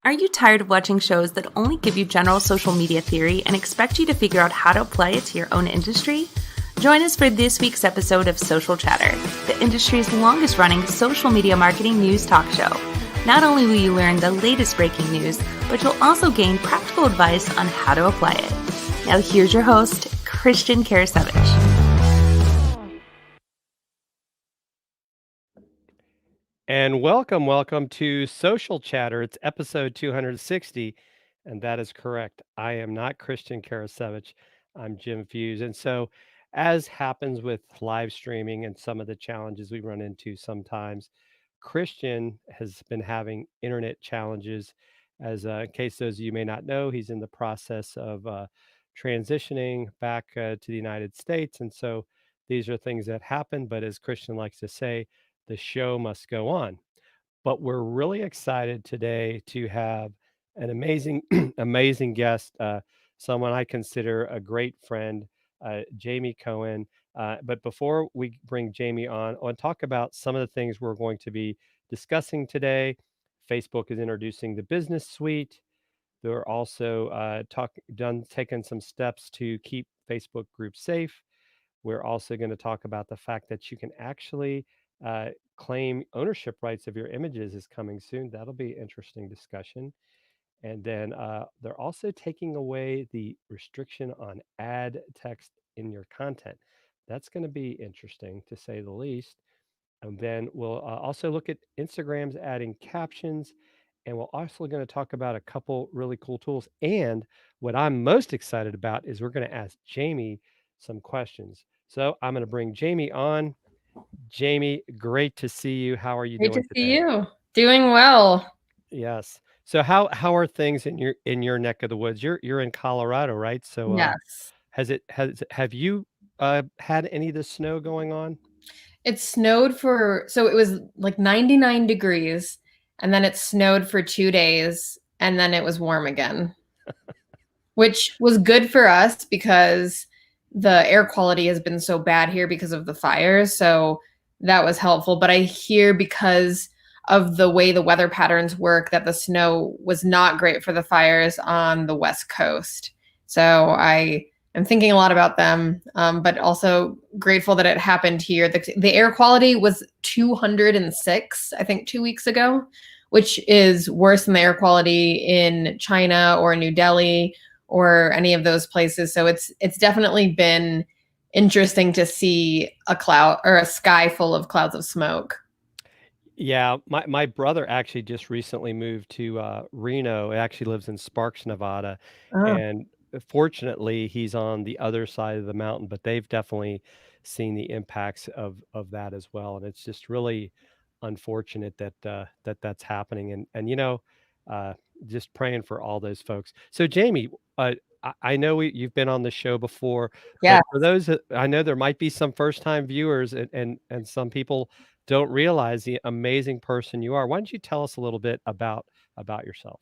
Are you tired of watching shows that only give you general social media theory and expect you to figure out how to apply it to your own industry? Join us for this week's episode of Social Chatter, the industry's longest running social media marketing news talk show. Not only will you learn the latest breaking news, but you'll also gain practical advice on how to apply it. Now here's your host, Christian Karasiewicz. And welcome to Social Chatter. It's episode 260, and that is correct. I am not Christian Karasiewicz. I'm Jim Fuhs. And so, as happens with live streaming and some of the challenges we run into sometimes, Christian has been having internet challenges. In case those of you may not know, he's in the process of transitioning back to the United States. And so, these are things that happen. But as Christian likes to say, the show must go on. But we're really excited today to have an amazing, amazing guest, someone I consider a great friend, Jaime Cohen. But before we bring Jaime on, I want to talk about some of the things we're going to be discussing today. Facebook is introducing the business suite. They're also taking some steps to keep Facebook groups safe. We're also going to talk about the fact that you can actually claim ownership rights of your images is coming soon. That'll be an interesting discussion. And then they're also taking away the restriction on ad text in your content. That's going to be interesting to say the least. And then we'll also look at Instagram's adding captions. And we're also going to talk about a couple really cool tools. And what I'm most excited about is we're going to ask Jaime some questions. So I'm going to bring Jaime on. Jaime, great to see you. How are you Great to doing see today? you. Doing well. Yes. So how are things in your neck of the woods? You're in Colorado, right? So Yes. have you had any of the snow going on? It snowed so it was like 99 degrees, and then it snowed for 2 days, and then it was warm again, which was good for us because the air quality has been so bad here because of the fires. So that was helpful. But I hear because of the way the weather patterns work that the snow was not great for the fires on the West Coast. So I am thinking a lot about them, but also grateful that it happened here. The air quality was 206, I think, 2 weeks ago, which is worse than the air quality in China or New Delhi or any of those places. So it's definitely been interesting to see a cloud or a sky full of clouds of smoke. Yeah, my brother actually just recently moved to Reno. He actually lives in Sparks, Nevada, Oh, and fortunately, he's on the other side of the mountain. But they've definitely seen the impacts of that as well, and it's just really unfortunate that that's happening. And uh, just praying for all those folks. So, Jaime, I know you've been on the show before, yeah. but for those I know there might be some first time viewers, and some people don't realize the amazing person you are. Why don't you tell us a little bit about yourself?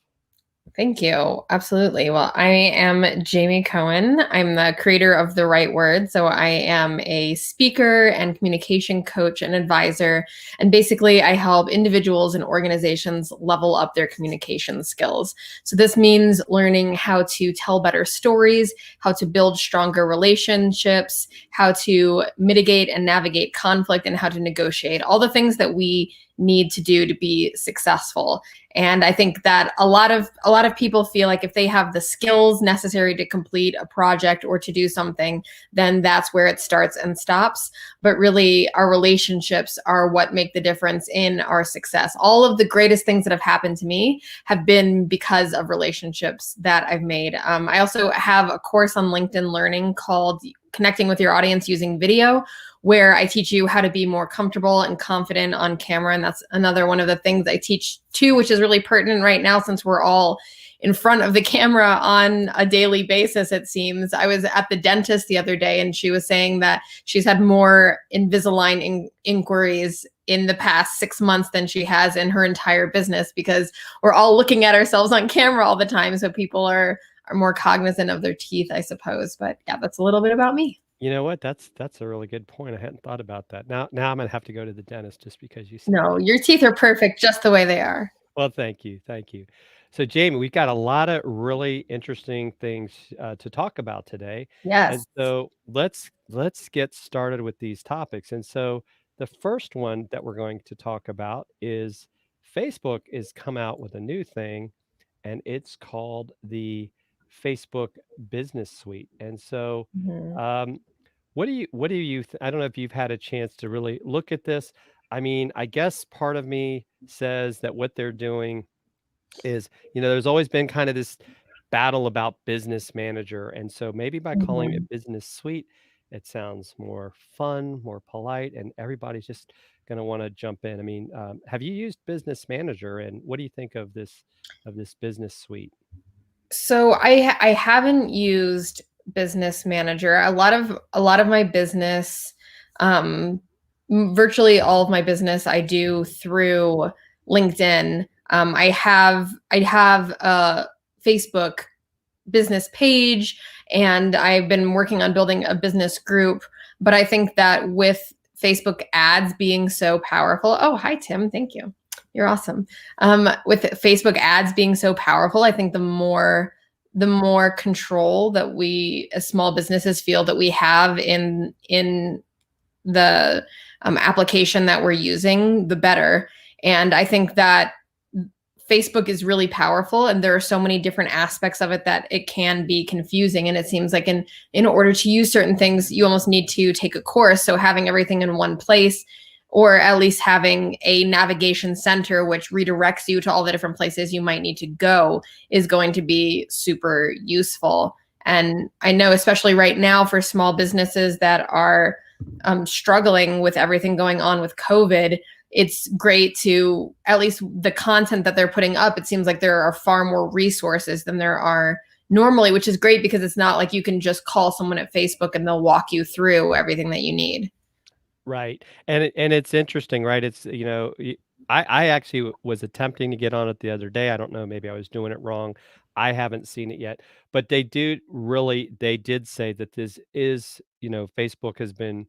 Thank you. Absolutely. Well, I am Jaime Cohen. I'm the creator of The Right Word. So I am a speaker and communication coach and advisor. And basically, I help individuals and organizations level up their communication skills. So this means learning how to tell better stories, how to build stronger relationships, how to mitigate and navigate conflict, and how to negotiate all the things that we need to do to be successful. And I think that a lot of people feel like if they have the skills necessary to complete a project or to do something, then that's where it starts and stops. But really, our relationships are what make the difference in our success. All of the greatest things that have happened to me have been because of relationships that I've made. I also have a course on LinkedIn Learning called Connecting with Your Audience Using Video, where I teach you how to be more comfortable and confident on camera. And that's another one of the things I teach too, which is really pertinent right now since we're all in front of the camera on a daily basis, it seems. I was at the dentist the other day and she was saying that she's had more Invisalign inquiries in the past 6 months than she has in her entire business because we're all looking at ourselves on camera all the time. So people are more cognizant of their teeth, I suppose. But yeah, that's a little bit about me. You know what? That's a really good point. I hadn't thought about that. Now I'm gonna have to go to the dentist just because you said No, that. your teeth are perfect just the way they are. Well, thank you, thank you. So, Jamie, we've got a lot of really interesting things to talk about today, and Yes. so let's get started with these topics. And so, the first one that we're going to talk about is Facebook is come out with a new thing, and it's called the Facebook Business Suite. And so, Mhm. um, I don't know if you've had a chance to really look at this. I mean, I guess part of me says that what they're doing is, there's always been kind of this battle about business manager. And so maybe by calling Mhm. it business suite, it sounds more fun, more polite, and everybody's just going to want to jump in. I mean, have you used business manager, and what do you think of this business suite? So I haven't used Business Manager. A lot of my business, um, virtually all of my business, I do through LinkedIn. I have a Facebook business page, and I've been working on building a business group. But I think that with Facebook ads being so powerful, oh, hi, Tim. Thank you. You're awesome. With Facebook ads being so powerful, I think the more control that we as small businesses feel that we have in the application that we're using, the better. And I think that Facebook is really powerful, and there are so many different aspects of it that it can be confusing. And it seems like in order to use certain things, you almost need to take a course. So having everything in one place, or at least having a navigation center which redirects you to all the different places you might need to go, is going to be super useful. And I know, especially right now, for small businesses that are struggling with everything going on with COVID, it's great to, at least the content that they're putting up, it seems like there are far more resources than there are normally, which is great because it's not like you can just call someone at Facebook and they'll walk you through everything that you need. Right, and it's interesting, right? It's, I actually was attempting to get on it the other day. I don't know, maybe I was doing it wrong. I haven't seen it yet, but they did say that this is, Facebook has been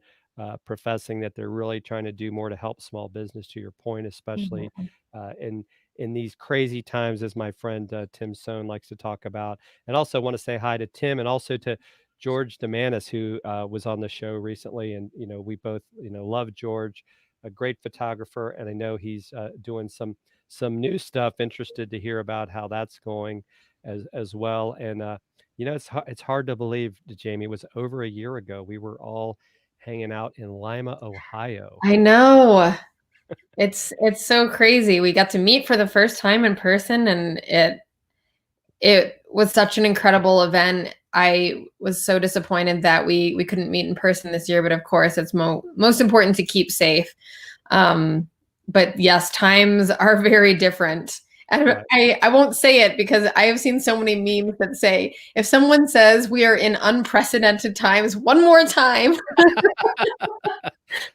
professing that they're really trying to do more to help small business. To your point, especially Mhm. in these crazy times, as my friend Tim Sohn likes to talk about. And also want to say hi to Tim, and also to George Demanis, who was on the show recently, and we both love George, a great photographer, and I know he's doing some new stuff. Interested to hear about how that's going as well. And it's hard to believe, Jamie, it was over a year ago. We were all hanging out in Lima, Ohio. I know. It's so crazy. We got to meet for the first time in person, and it was such an incredible event. I was so disappointed that we couldn't meet in person this year, but of course, it's most important to keep safe. Um, but yes, times are very different. And Right. I won't say it because I have seen so many memes that say, if someone says we are in unprecedented times one more time.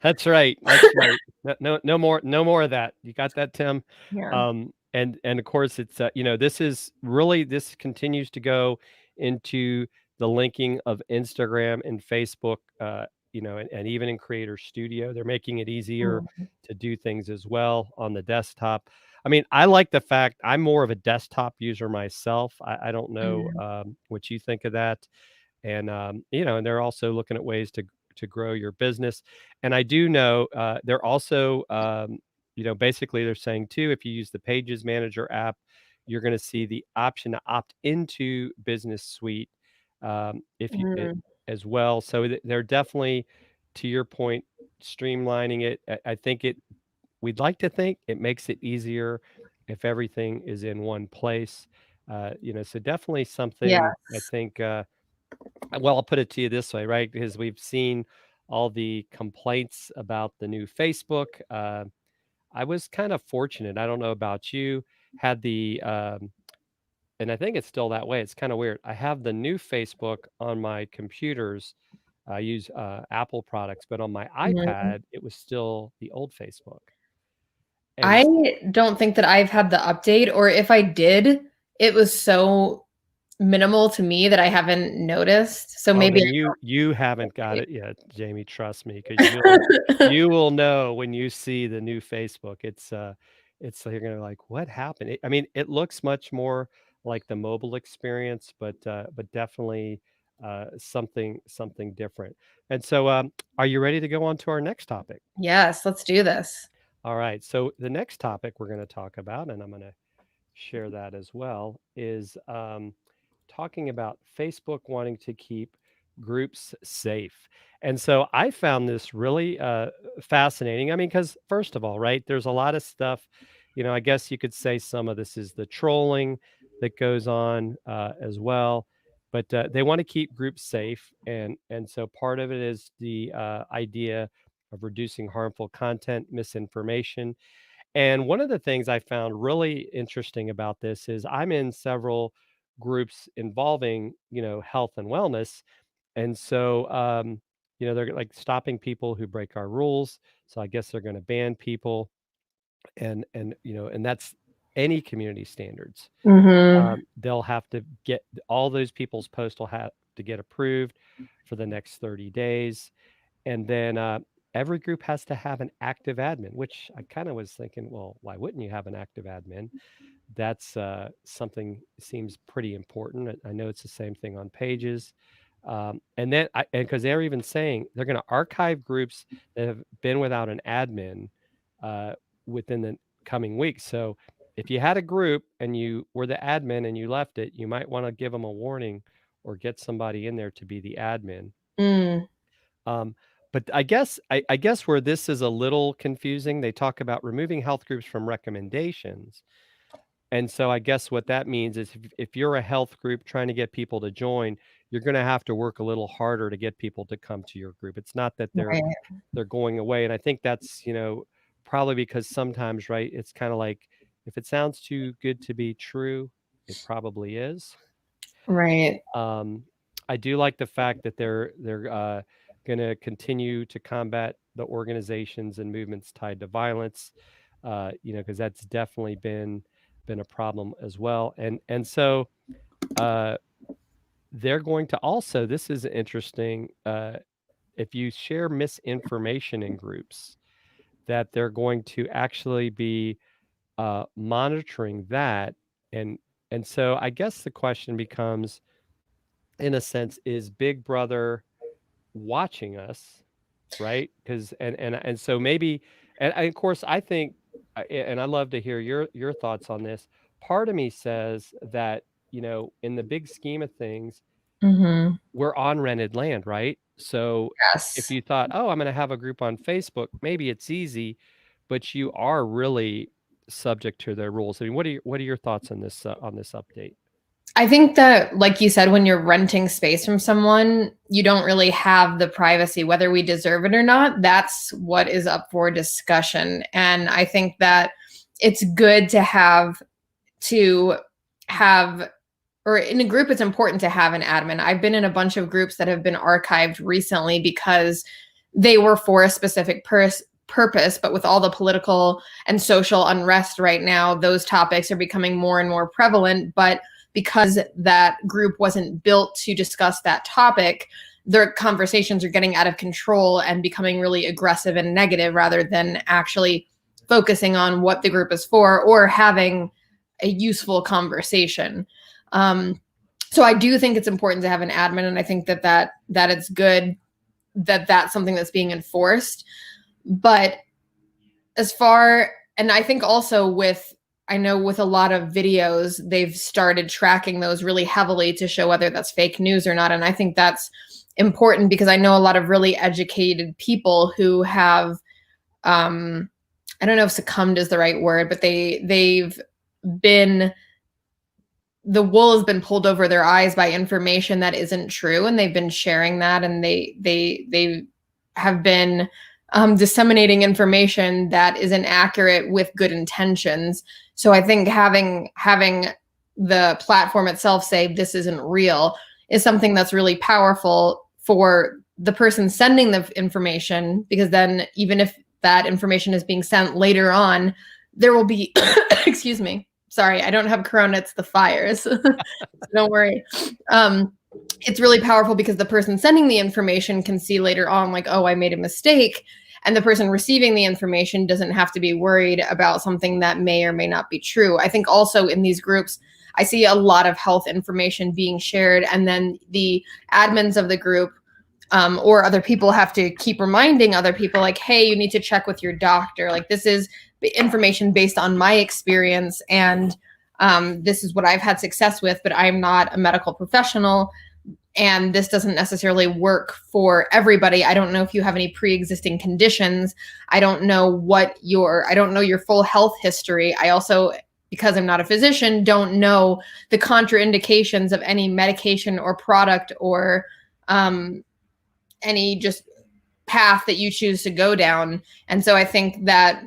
That's right. That's right. No more of that. You got that, Tim? Yeah. And of course, it's this continues to go into the linking of Instagram and Facebook. And even in Creator Studio, they're making it easier Mm. to do things as well on the desktop. I mean, I like the fact I'm more of a desktop user myself. I don't know Mm. what you think of that. And and they're also looking at ways to grow your business. And I do know they're also basically they're saying too, if you use the Pages Manager app, you're going to see the option to opt into Business Suite, if you it, Mm. as well. So they're definitely, to your point, streamlining it. I think we'd like to think it makes it easier if everything is in one place. So definitely something I Yes. think. Well, I'll put it to you this way, right? Because we've seen all the complaints about the new Facebook. I was kind of fortunate. I don't know about you. Had and I think it's still that way. It's kind of weird. I have the new Facebook on my computers. I use Apple products, but on my Mhm. iPad, it was still the old Facebook. And I don't think that I've had the update, or if I did, it was so minimal to me that I haven't noticed. So Oh, maybe then you haven't got it yet, Jamie, trust me, because you will know when you see the new Facebook. it's like, you're gonna like, what happened? I mean, it looks much more like the mobile experience, but definitely something different. And so, are you ready to go on to our next topic? Yes, let's do this. All right. So the next topic we're going to talk about, and I'm going to share that as well, is talking about Facebook wanting to keep groups safe. And so I found this really fascinating. I mean, because first of all, right, there's a lot of stuff, I guess you could say some of this is the trolling that goes on as well. But they want to keep groups safe, and so part of it is the idea of reducing harmful content, misinformation, and one of the things I found really interesting about this is I'm in several groups involving, health and wellness. And so, they're like stopping people who break our rules. So I guess they're going to ban people and that's any community standards. Mm-hmm. They'll have to get all those people's posts will have to get approved for the next 30 days. And then every group has to have an active admin, which I kind of was thinking, well, why wouldn't you have an active admin? That's something seems pretty important. I know it's the same thing on pages. And then, and because they're even saying they're going to archive groups that have been without an admin uh, within the coming weeks. So if you had a group and you were the admin and you left it, you might want to give them a warning or get somebody in there to be the admin. Mm. Um, but I guess where this is a little confusing, they talk about removing health groups from recommendations. And so I guess what that means is if you're a health group trying to get people to join, you're going to have to work a little harder to get people to come to your group. It's not that they're Right. they're going away. And I think that's, probably because sometimes, right, it's kind of like if it sounds too good to be true, it probably is. Right. Um, I do like the fact that they're going to continue to combat the organizations and movements tied to violence, because that's definitely been a problem as well. And so uh, they're going to also. This is interesting. If you share misinformation in groups, that they're going to actually be monitoring that, and so I guess the question becomes, in a sense, is Big Brother watching us, right? Because and so maybe, and of course, I think, and I'd love to hear your thoughts on this. Part of me says that in the big scheme of things, Mm-hmm. we're on rented land, right? So if Yes. you thought, oh, I'm going to have a group on Facebook, maybe it's easy, but you are really subject to their rules. I mean, what are your thoughts on this update? I think that, like you said, when you're renting space from someone, you don't really have the privacy, whether we deserve it or not. That's what is up for discussion. And I think that it's good to have, or in a group, it's important to have an admin. I've been in a bunch of groups that have been archived recently because they were for a specific purpose, but with all the political and social unrest right now, those topics are becoming more and more prevalent. But because that group wasn't built to discuss that topic, their conversations are getting out of control and becoming really aggressive and negative rather than actually focusing on what the group is for or having a useful conversation. So I do think it's important to have an admin, and I think that it's good that that's something that's being enforced. But and I think also I know with a lot of videos, they've started tracking those really heavily to show whether that's fake news or not. And I think that's important because I know a lot of really educated people who have, I don't know if succumbed is the right word, but the wool has been pulled over their eyes by information that isn't true. And they've been sharing that, and they have been disseminating information that isn't accurate with good intentions. So I think having the platform itself say this isn't real is something that's really powerful for the person sending the information, because then even if that information is being sent later on, there will be, excuse me, sorry, I don't have corona, it's the fires. So don't worry. It's really powerful because the person sending the information can see later on, like, oh, I made a mistake. and the person receiving the information doesn't have to be worried about something that may or may not be true. I think also in these groups, I see a lot of health information being shared, and then the admins of the group or other people have to keep reminding other people, like, hey, you need to check with your doctor. Like, this is information based on my experience, and this is what I've had success with, but I'm not a medical professional, and this doesn't necessarily work for everybody. I don't know if you have any pre-existing conditions. I don't know your full health history. I also, because I'm not a physician, don't know the contraindications of any medication or product or any just path that you choose to go down. And so I think that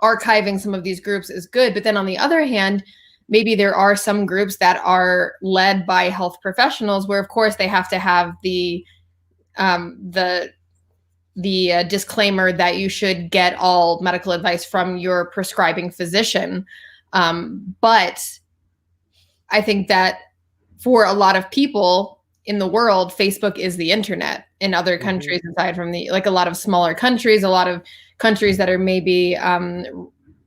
archiving some of these groups is good. But then on the other hand, maybe there are some groups that are led by health professionals where, of course, they have to have the disclaimer that you should get all medical advice from your prescribing physician. But I think that for a lot of people in the world, Facebook is the internet. In other countries, aside from a lot of smaller countries, a lot of countries that are maybe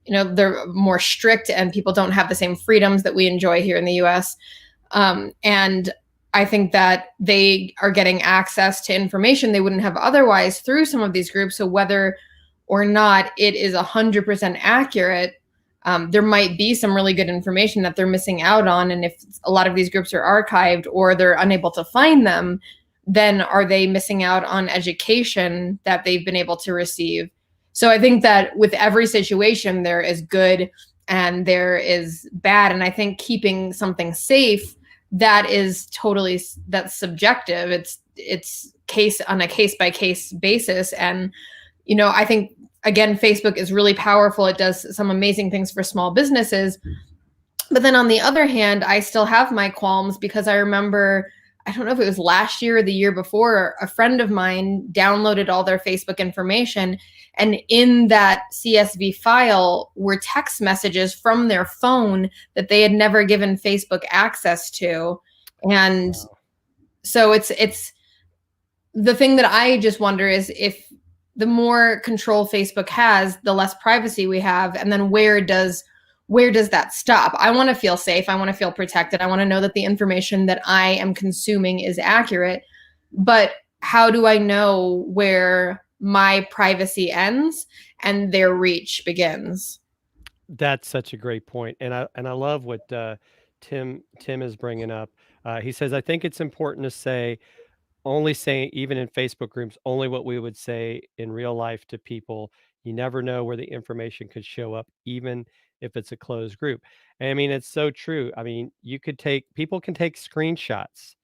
they're more strict and people don't have the same freedoms that we enjoy here in the US. And I think that they are getting access to information they wouldn't have otherwise through some of these groups. So whether or not it is 100% accurate, there might be some really good information that they're missing out on. And if a lot of these groups are archived or they're unable to find them, then are they missing out on education that they've been able to receive? So I think that with every situation, there is good and there is bad. And I think keeping something safe, that's subjective. It's case on a case by case basis. And, I think, again, Facebook is really powerful. It does some amazing things for small businesses. But then on the other hand, I still have my qualms because I remember, I don't know if it was last year or the year before, a friend of mine downloaded all their Facebook information. And in that CSV file were text messages from their phone that they had never given Facebook access to. And so it's the thing that I just wonder is if the more control Facebook has, the less privacy we have. And then where does that stop? I want to feel safe. I want to feel protected. I want to know that the information that I am consuming is accurate. But how do I know where my privacy ends and their reach begins? That's such a great point. And I love what Tim is bringing up. He says, I think it's important to only say, even in Facebook groups, only what we would say in real life to people. You never know where the information could show up, even if it's a closed group. And I mean, it's so true. I mean, people can take screenshots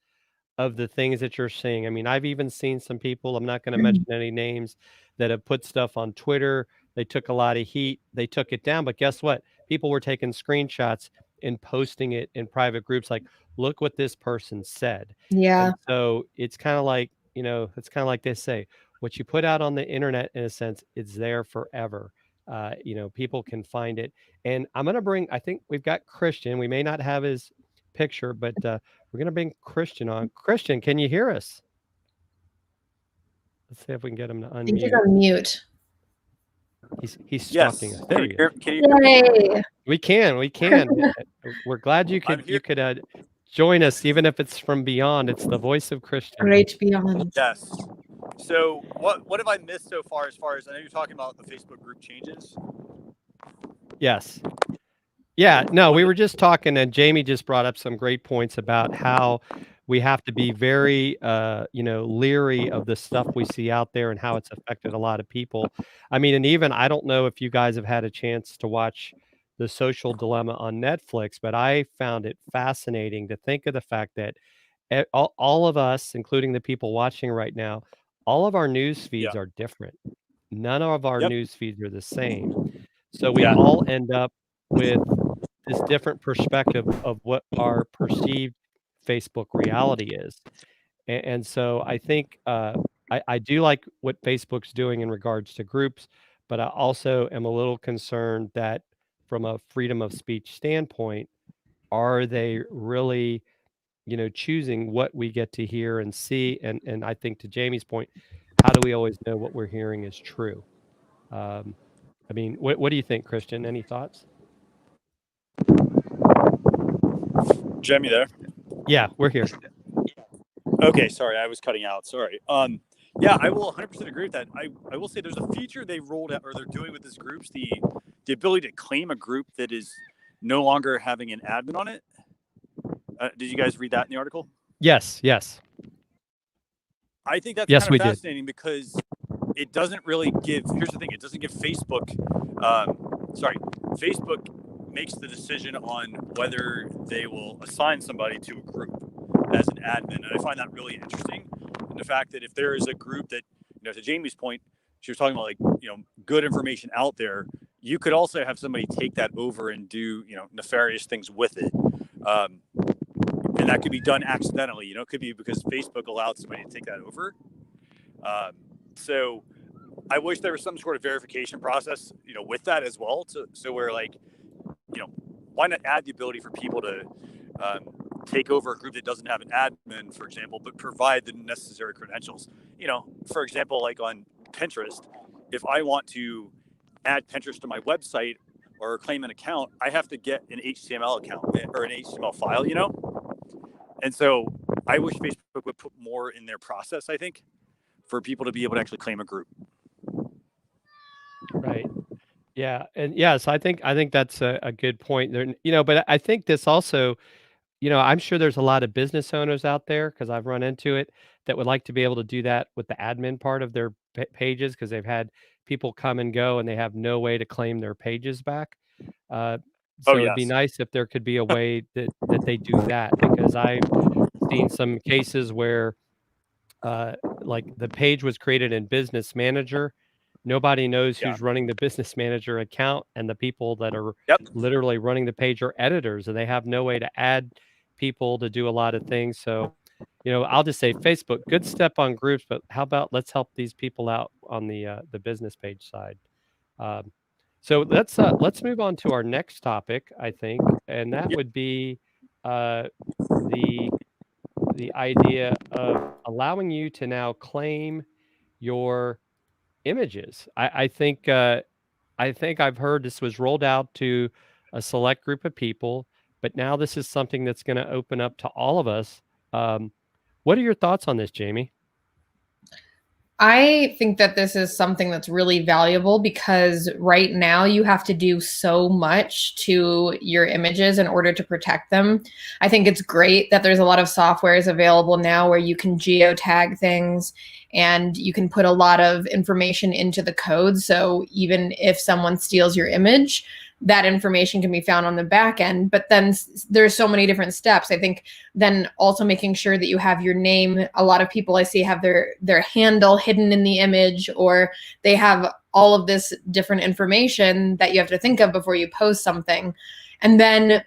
of the things that you're seeing. I mean, I've even seen some people, I'm not going to mention any names, that have put stuff on Twitter. They took a lot of heat. They took it down. But guess what? People were taking screenshots and posting it in private groups like, look what this person said. Yeah. And so it's kind of like, they say, what you put out on the internet, in a sense, it's there forever. People can find it. And I think we've got Christian. We may not have his picture, but we're going to bring Christian on. Christian, can you hear us? Let's see if we can get him to unmute. I think he's on mute. He's stalking us. There Can you We can. We're glad you could join us, even if it's from beyond. It's the voice of Christian. Great beyond. Yes. So what have I missed so far? As I know you're talking about the Facebook group changes. Yes. Yeah. No, we were just talking, and Jamie just brought up some great points about how we have to be very, leery of the stuff we see out there and how it's affected a lot of people. I mean, and even, I don't know if you guys have had a chance to watch The Social Dilemma on Netflix, but I found it fascinating to think of the fact that all of us, including the people watching right now, all of our news feeds are different. None of our news feeds are the same. So we all end up with this different perspective of what our perceived Facebook reality is. And so I think I do like what Facebook's doing in regards to groups, but I also am a little concerned that from a freedom of speech standpoint, are they really, choosing what we get to hear and see? And I think, to Jamie's point, how do we always know what we're hearing is true? I mean, what do you think, Christian? Any thoughts? Jim, you there? Yeah, we're here. Okay, sorry, I was cutting out. Sorry. Yeah, I will 100% agree with that. I will say there's a feature they rolled out, or they're doing with this groups, the ability to claim a group that is no longer having an admin on it. Did you guys read that in the article? Yes. I think that's Yes, kind we of did. fascinating because it doesn't really give. Here's the thing: it doesn't give Facebook. Facebook makes the decision on whether they will assign somebody to a group as an admin, and I find that really interesting. And the fact that if there is a group that, to Jamie's point, she was talking about good information out there, you could also have somebody take that over and do nefarious things with it. And that could be done accidentally. It could be because Facebook allowed somebody to take that over. So I wish there was some sort of verification process, with that as well. So where why not add the ability for people to take over a group that doesn't have an admin, for example, but provide the necessary credentials. For example, like on Pinterest, if I want to add Pinterest to my website or claim an account, I have to get an HTML account or an HTML file, And so I wish Facebook would put more in their process, I think, for people to be able to actually claim a group. Right. Yeah. And yes, I think that's a good point there. But I think this also, I'm sure there's a lot of business owners out there, because I've run into it, that would like to be able to do that with the admin part of their pages, because they've had people come and go and they have no way to claim their pages back. So it'd be Yes. nice if there could be a way that they do that, because I've seen some cases where like the page was created in Business Manager. Nobody knows who's running the Business Manager account, and the people that are literally running the page are editors, and they have no way to add people to do a lot of things. So, I'll just say Facebook, good step on groups, but how about let's help these people out on the business page side. So let's move on to our next topic, I think, and that would be the idea of allowing you to now claim your images. I think I've heard this was rolled out to a select group of people, but now this is something that's going to open up to all of us. What are your thoughts on this, Jamie? I think that this is something that's really valuable, because right now you have to do so much to your images in order to protect them. I think it's great that there's a lot of softwares available now where you can geotag things and you can put a lot of information into the code. So even if someone steals your image, that information can be found on the back end. But then there's so many different steps. I think then also making sure that you have your name. A lot of people I see have their handle hidden in the image, or they have all of this different information that you have to think of before you post something. And then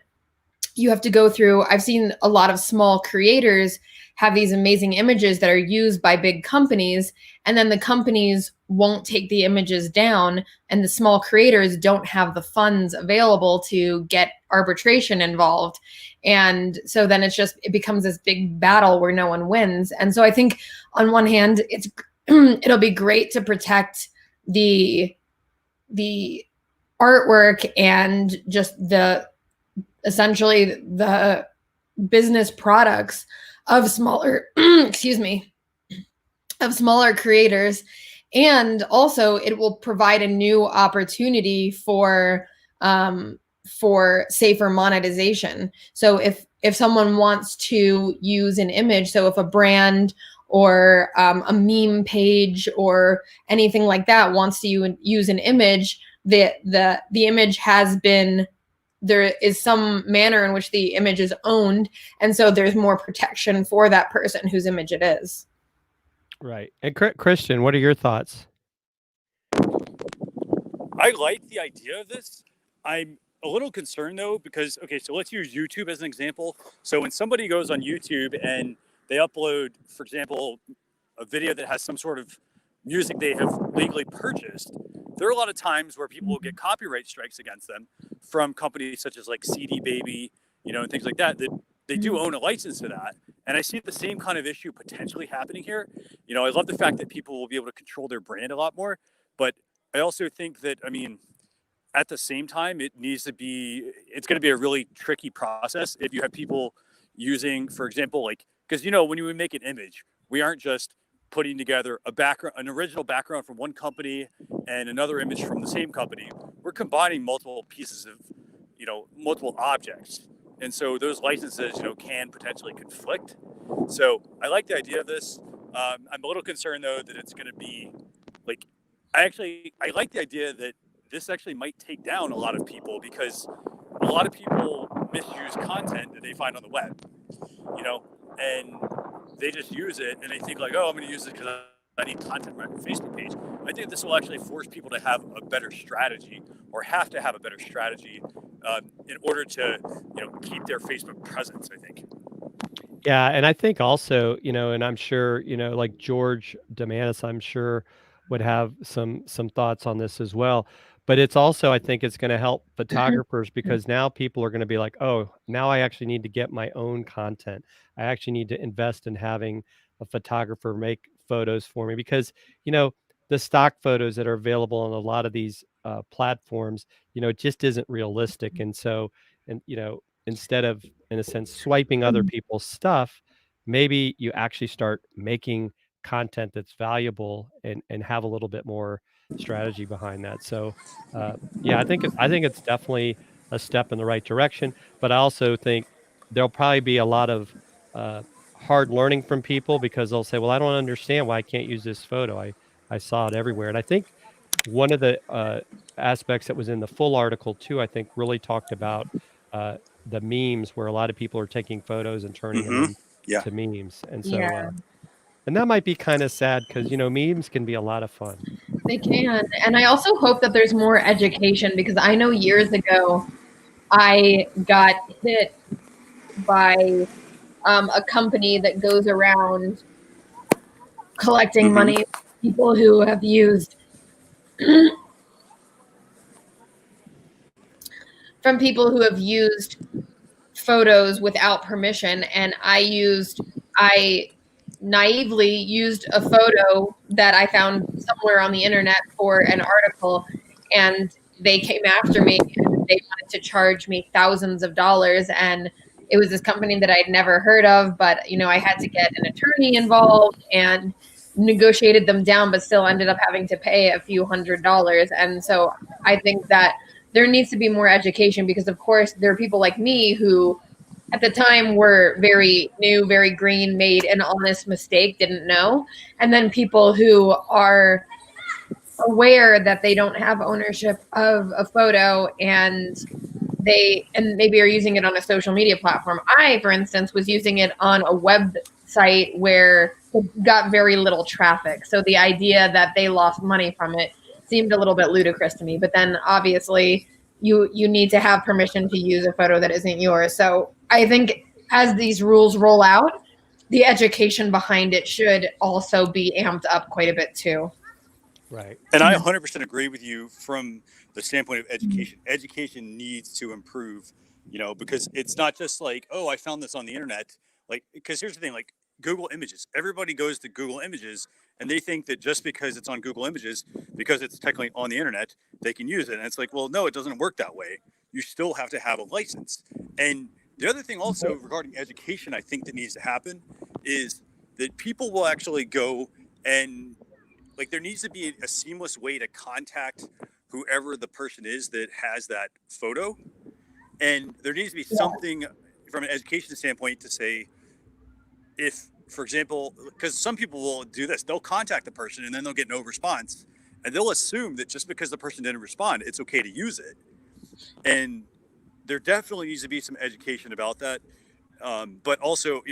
you have to go through, I've seen a lot of small creators have these amazing images that are used by big companies, and then the companies won't take the images down, and the small creators don't have the funds available to get arbitration involved. And so then it becomes this big battle where no one wins. And so I think on one hand, it'll be great to protect the artwork and just essentially the business products of smaller of smaller creators. And also it will provide a new opportunity for safer monetization. So if someone wants to use an image, so if a brand or a meme page or anything like that wants to use an image, the image has been, there is some manner in which the image is owned. And so there's more protection for that person whose image it is. Right. And Christian, what are your thoughts? I like the idea of this. I'm a little concerned though, because, okay, so let's use YouTube as an example. So when somebody goes on YouTube and they upload, for example, a video that has some sort of music they have legally purchased, there are a lot of times where people will get copyright strikes against them from companies such as like CD Baby, and things like that, that they do own a license to that. And I see the same kind of issue potentially happening here. I love the fact that people will be able to control their brand a lot more, but I also think that, at the same time, it's going to be a really tricky process if you have people using, for example, because, when you make an image, we aren't just putting together an original background from one company and another image from the same company. We're combining multiple pieces of, multiple objects. And so those licenses, can potentially conflict. So I like the idea of this. I'm a little concerned, though, that it's going to be I like the idea that this actually might take down a lot of people, because a lot of people misuse content that they find on the web, and they just use it and they think oh, I'm going to use it because I need content on my Facebook page. I think this will actually force people to have a better strategy, or have to have a better strategy in order to, keep their Facebook presence, I think. Yeah, and I think also, and I'm sure, like George Demanis, I'm sure would have some thoughts on this as well. But it's also, I think it's going to help photographers, because now people are going to be like, oh, now I actually need to get my own content. I actually need to invest in having a photographer make photos for me, because, the stock photos that are available on a lot of these platforms, it just isn't realistic. And so, and, instead of, in a sense, swiping other people's stuff, maybe you actually start making content that's valuable, and have a little bit more strategy behind that. So, yeah, I think it's definitely a step in the right direction. But I also think there'll probably be a lot of uh, hard learning from people, because they'll say, "Well, I don't understand why I can't use this photo. I saw it everywhere." And I think one of the aspects that was in the full article too, I think, really talked about uh, the memes, where a lot of people are taking photos and turning them Yeah. into memes. And so, Yeah, and that might be kind of sad, because, memes can be a lot of fun. they can. And I also hope that there's more education, because I know years ago I got hit by a company that goes around collecting money from people who have used photos without permission. And I naively used a photo that I found somewhere on the internet for an article, and they came after me and they wanted to charge me thousands of dollars. And it was this company that I'd never heard of, but I had to get an attorney involved and negotiated them down, but still ended up having to pay a few $100s. And so I think that there needs to be more education, because of course there are people like me who at the time were very new, very green, made an honest mistake, didn't know. And then people who are aware that they don't have ownership of a photo, and maybe are using it on a social media platform. I, for instance, was using it on a website where it got very little traffic. So the idea that they lost money from it seemed a little bit ludicrous to me. But then obviously you need to have permission to use a photo that isn't yours. So I think as these rules roll out, the education behind it should also be amped up quite a bit too. Right. And I 100% agree with you from the standpoint of education. Education needs to improve, because it's not just oh, I found this on the internet. Because here's the thing, Google Images. Everybody goes to Google Images and they think that just because it's on Google Images, because it's technically on the internet, they can use it. And it's well, no, it doesn't work that way. You still have to have a license. And the other thing also regarding education, I think that needs to happen is that people will actually go and there needs to be a seamless way to contact whoever the person is that has that photo. And there needs to be something from an education standpoint to say, if, for example, because some people will do this, they'll contact the person and then they'll get no response. And they'll assume that just because the person didn't respond, it's okay to use it. And there definitely needs to be some education about that. But also,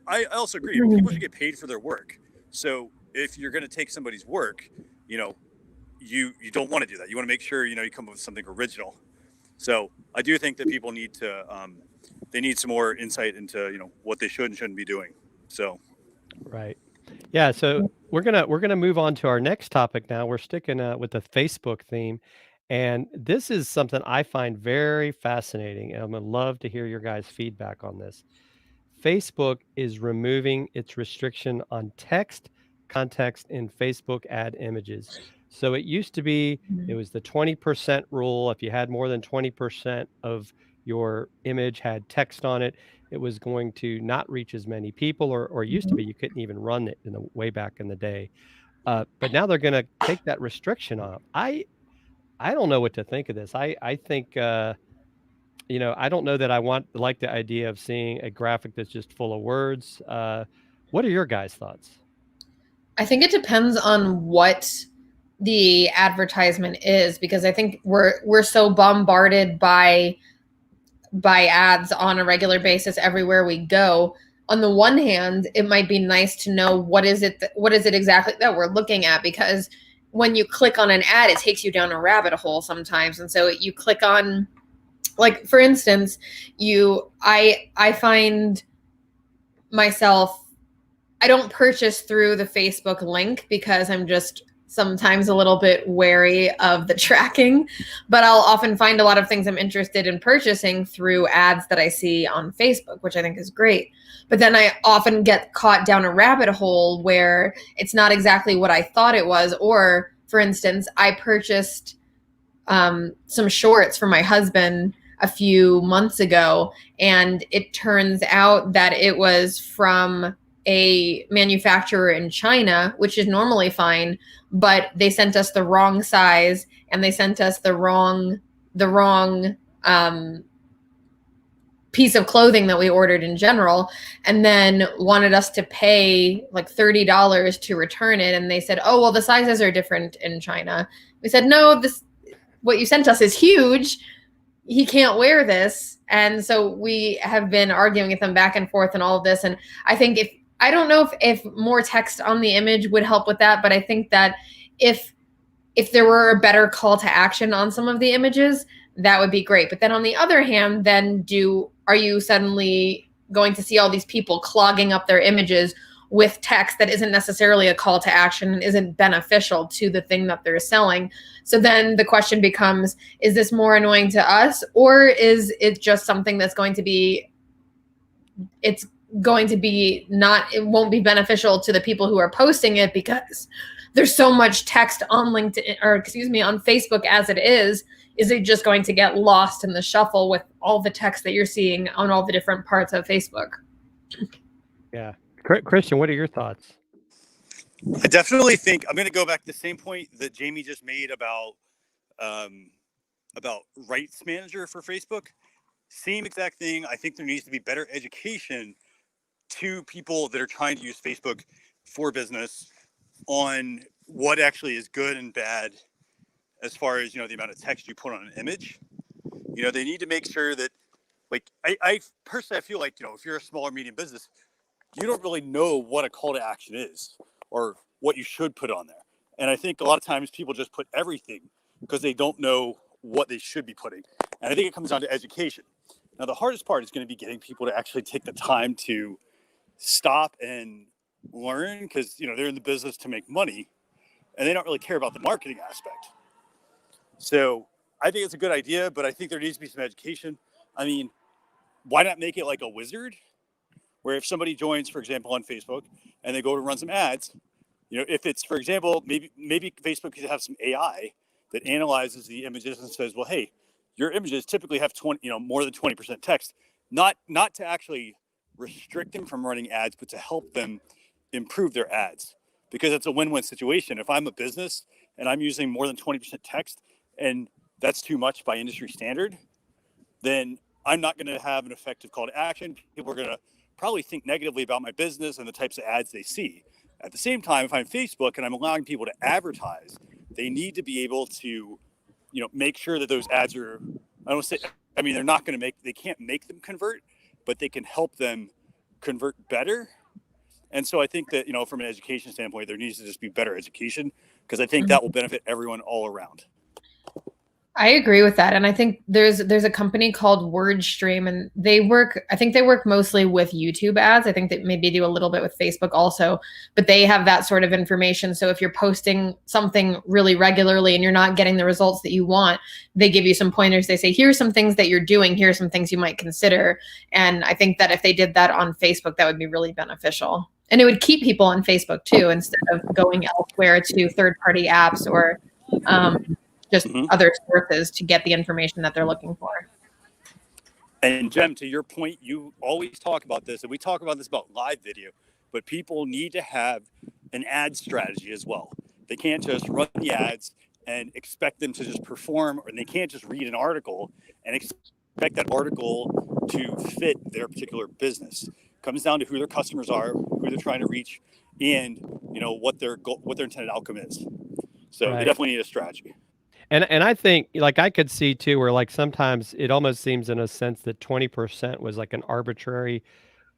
I also agree, people should get paid for their work. So if you're going to take somebody's work, you don't want to do that. You want to make sure, you come up with something original. So I do think that people need to, they need some more insight into, what they should and shouldn't be doing. So. Right. Yeah. So we're gonna move on to our next topic now. We're sticking with the Facebook theme, and this is something I find very fascinating, and I'm gonna love to hear your guys' feedback on this. Facebook is removing its restriction on text, context in Facebook ad images. So it used to be, it was the 20% rule. If you had more than 20% of your image had text on it, it was going to not reach as many people, or used to be, you couldn't even run it in the way back in the day. But now they're going to take that restriction off. I don't know what to think of this. I think, I don't know that I like the idea of seeing a graphic that's just full of words. What are your guys' thoughts? I think it depends on what the advertisement is, because I think we're so bombarded by ads on a regular basis everywhere we go. On the one hand, it might be nice to know what is it exactly that we're looking at, because when you click on an ad, it takes you down a rabbit hole sometimes. And so you click on, like, for instance, I find myself, I don't purchase through the Facebook link because I'm just sometimes a little bit wary of the tracking, but I'll often find a lot of things I'm interested in purchasing through ads that I see on Facebook, which I think is great. But then I often get caught down a rabbit hole where it's not exactly what I thought it was. Or, for instance, I purchased some shorts for my husband a few months ago, and it turns out that it was from a manufacturer in China, which is normally fine, but they sent us the wrong size, and they sent us the wrong piece of clothing that we ordered in general, and then wanted us to pay like $30 to return it. And they said, oh, well, the sizes are different in China. We said, no, what you sent us is huge. He can't wear this. And so we have been arguing with them back and forth and all of this. And I think I don't know if more text on the image would help with that, but I think that if there were a better call to action on some of the images, that would be great. But then on the other hand, are you suddenly going to see all these people clogging up their images with text that isn't necessarily a call to action and isn't beneficial to the thing that they're selling? So then the question becomes, is this more annoying to us, or is it just something that's going to be, it won't be beneficial to the people who are posting it because there's so much text on LinkedIn, on Facebook as it is it just going to get lost in the shuffle with all the text that you're seeing on all the different parts of Facebook? Yeah. Christian, what are your thoughts? I definitely think I'm going to go back to the same point that Jamie just made about rights manager for Facebook. Same exact thing. I think there needs to be better education to people that are trying to use Facebook for business on what actually is good and bad as far as, the amount of text you put on an image. They need to make sure that, like, I personally, I feel like, if you're a small or medium business, you don't really know what a call to action is or what you should put on there. And I think a lot of times people just put everything because they don't know what they should be putting. And I think it comes down to education. Now, the hardest part is going to be getting people to actually take the time to stop and learn, because, they're in the business to make money and they don't really care about the marketing aspect. So I think it's a good idea, but I think there needs to be some education. I mean, why not make it like a wizard, where if somebody joins, for example, on Facebook and they go to run some ads, if it's, for example, maybe Facebook could have some AI that analyzes the images and says, well, hey, your images typically have more than 20% text, not to actually restrict them from running ads, but to help them improve their ads, because it's a win-win situation. If I'm a business and I'm using more than 20% text and that's too much by industry standard, then I'm not going to have an effective call to action. People are going to probably think negatively about my business and the types of ads they see. At the same time, if I'm Facebook and I'm allowing people to advertise, they need to be able to, make sure that those ads are, they're not going to they can't make them convert, but they can help them convert better. And so I think that, from an education standpoint, there needs to just be better education, because I think that will benefit everyone all around. I agree with that. And I think there's a company called WordStream, and I think they work mostly with YouTube ads. I think they maybe do a little bit with Facebook also, but they have that sort of information. So if you're posting something really regularly and you're not getting the results that you want, they give you some pointers. They say, here's some things that you're doing, here's some things you might consider. And I think that if they did that on Facebook, that would be really beneficial. And it would keep people on Facebook too, instead of going elsewhere to third-party apps or just other sources to get the information that they're looking for. And Jem, to your point, you always talk about this, and we talk about this about live video, but people need to have an ad strategy as well. They can't just run the ads and expect them to just perform, or they can't just read an article and expect that article to fit their particular business. It comes down to who their customers are, who they're trying to reach, and what their intended outcome is. So They definitely need a strategy. And I think, like, I could see too, where like sometimes it almost seems in a sense that 20% was like an arbitrary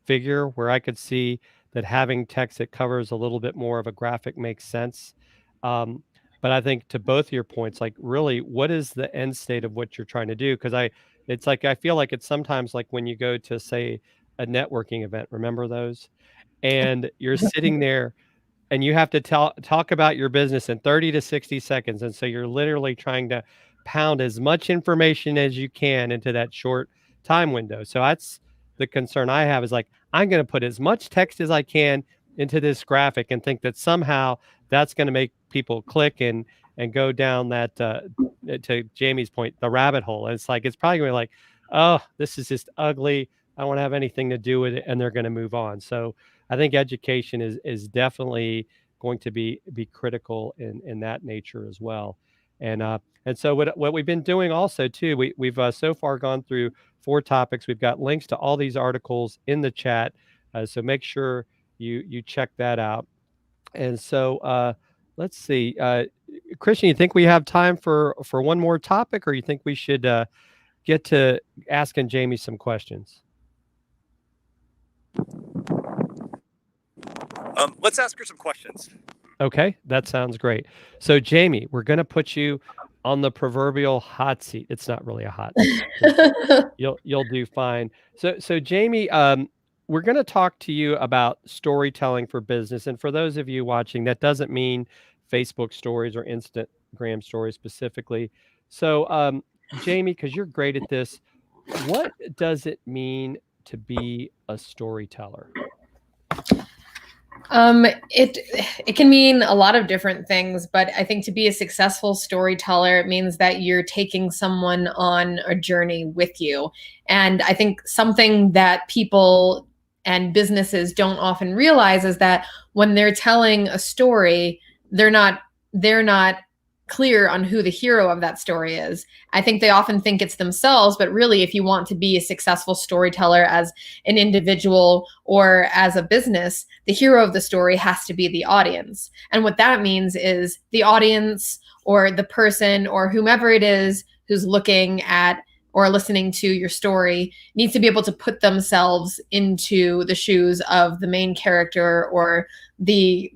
figure, where I could see that having text that covers a little bit more of a graphic makes sense. But I think to both of your points, like, really, what is the end state of what you're trying to do? Because I feel like it's sometimes like when you go to, say, a networking event, remember those? And you're sitting there and you have to talk about your business in 30 to 60 seconds. And so you're literally trying to pound as much information as you can into that short time window. So that's the concern I have, is like, I'm going to put as much text as I can into this graphic and think that somehow that's going to make people click and go down that, to Jamie's point, the rabbit hole. And it's like, it's probably going to be like, oh, this is just ugly, I don't want to have anything to do with it. And they're going to move on. So I think education is definitely going to be critical in that nature as well. And so what we've been doing also too, we've so far gone through 4 topics. We've got links to all these articles in the chat, so make sure you check that out. And so let's see, Christian, you think we have time for one more topic, or you think we should get to asking Jamie some questions? Let's ask her some questions. Okay, that sounds great. So Jamie, we're going to put you on the proverbial hot seat. It's not really a hot seat. You'll do fine. So Jamie, we're going to talk to you about storytelling for business. And for those of you watching, that doesn't mean Facebook stories or Instagram stories specifically. So Jamie, because you're great at this, what does it mean to be a storyteller? It can mean a lot of different things, but I think to be a successful storyteller, it means that you're taking someone on a journey with you. And I think something that people and businesses don't often realize is that when they're telling a story, they're not clear on who the hero of that story is. I think they often think it's themselves, but really, if you want to be a successful storyteller as an individual or as a business, the hero of the story has to be the audience. And what that means is the audience or the person or whomever it is who's looking at or listening to your story needs to be able to put themselves into the shoes of the main character or the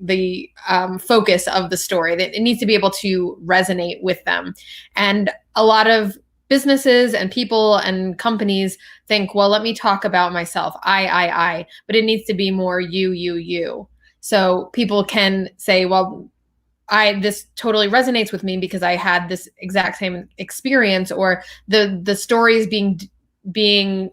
focus of the story. That it needs to be able to resonate with them. And a lot of businesses and people and companies think, well, let me talk about myself, I, but it needs to be more you. So people can say, well, this totally resonates with me because I had this exact same experience, or the story is being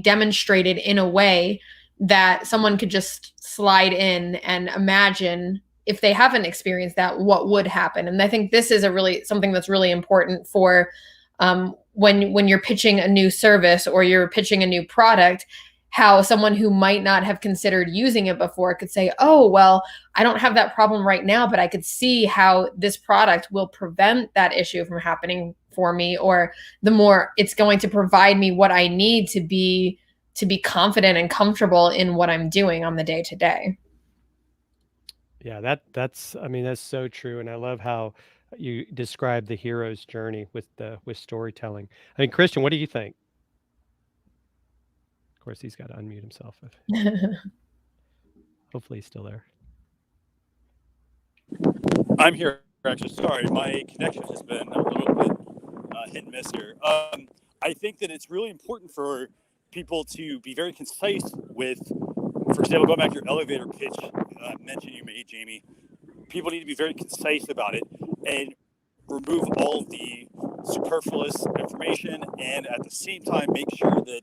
demonstrated in a way that someone could just slide in and imagine, if they haven't experienced that, what would happen. And I think this is something that's really important for when you're pitching a new service or you're pitching a new product, how someone who might not have considered using it before could say, oh, well, I don't have that problem right now, but I could see how this product will prevent that issue from happening for me, or the more it's going to provide me what I need to be confident and comfortable in what I'm doing on the day to day. Yeah, that's so true. And I love how you describe the hero's journey with storytelling. I mean, Christian, what do you think? Of course, he's got to unmute himself. Hopefully he's still there. I'm here. Actually, sorry, my connection has been a little bit hit and miss here. I think that it's really important for people to be very concise with, for example, going back to your elevator pitch mention you made, Jamie. People need to be very concise about it and remove all of the superfluous information, and at the same time make sure that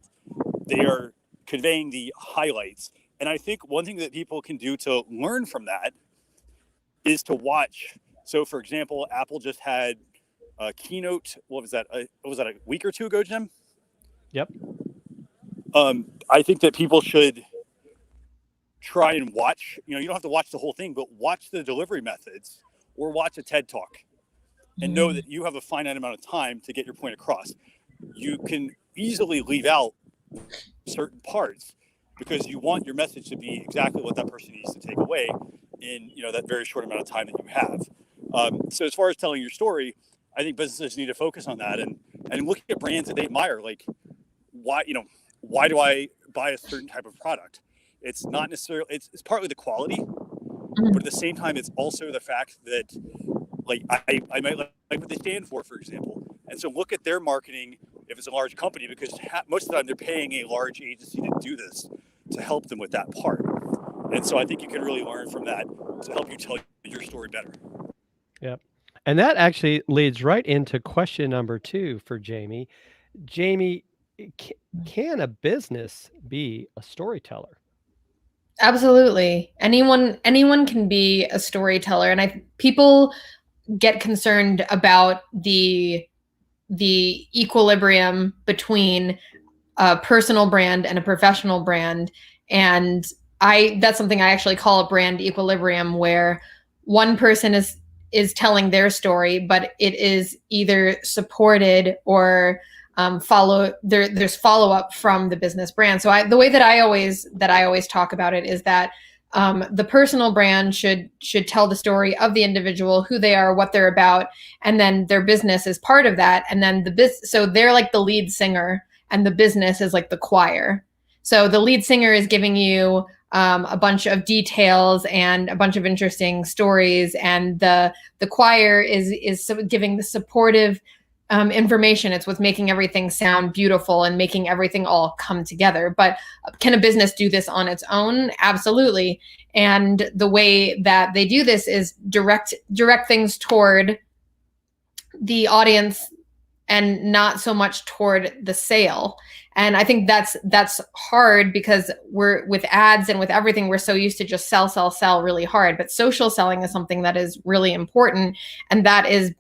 they are conveying the highlights. And I think one thing that people can do to learn from that is to watch. So, for example, Apple just had a keynote. What was that? Was that a week or two ago, Jim? Yep. I think that people should try and watch. You don't have to watch the whole thing, but watch the delivery methods or watch a TED Talk, and know that you have a finite amount of time to get your point across. You can easily leave out certain parts because you want your message to be exactly what that person needs to take away in that very short amount of time that you have. So as far as telling your story, I think businesses need to focus on that and look at brands that they admire. Like, why do I buy a certain type of product? It's not necessarily, it's partly the quality, but at the same time, it's also the fact that like I might like what they stand for example. And so look at their marketing if it's a large company, because most of the time they're paying a large agency to do this to help them with that part. And so I think you can really learn from that to help you tell your story better. Yep. And that actually leads right into question number 2 for Jamie. Jamie, can a business be a storyteller? Absolutely. Anyone can be a storyteller. And people get concerned about the equilibrium between a personal brand and a professional brand. And that's something I actually call a brand equilibrium, where one person is telling their story, but it is either supported or there's follow-up from the business brand. So the way that I always talk about it is that the personal brand should tell the story of the individual, who they are, what they're about, and then their business is part of that. And then so they're like the lead singer, and the business is like the choir. So the lead singer is giving you a bunch of details and a bunch of interesting stories, and the choir is giving the supportive information. It's what's making everything sound beautiful and making everything all come together. But can a business do this on its own? Absolutely. And the way that they do this is direct things toward the audience and not so much toward the sale. And I think that's hard because we're with ads and with everything, we're so used to just sell really hard. But social selling is something that is really important. And that is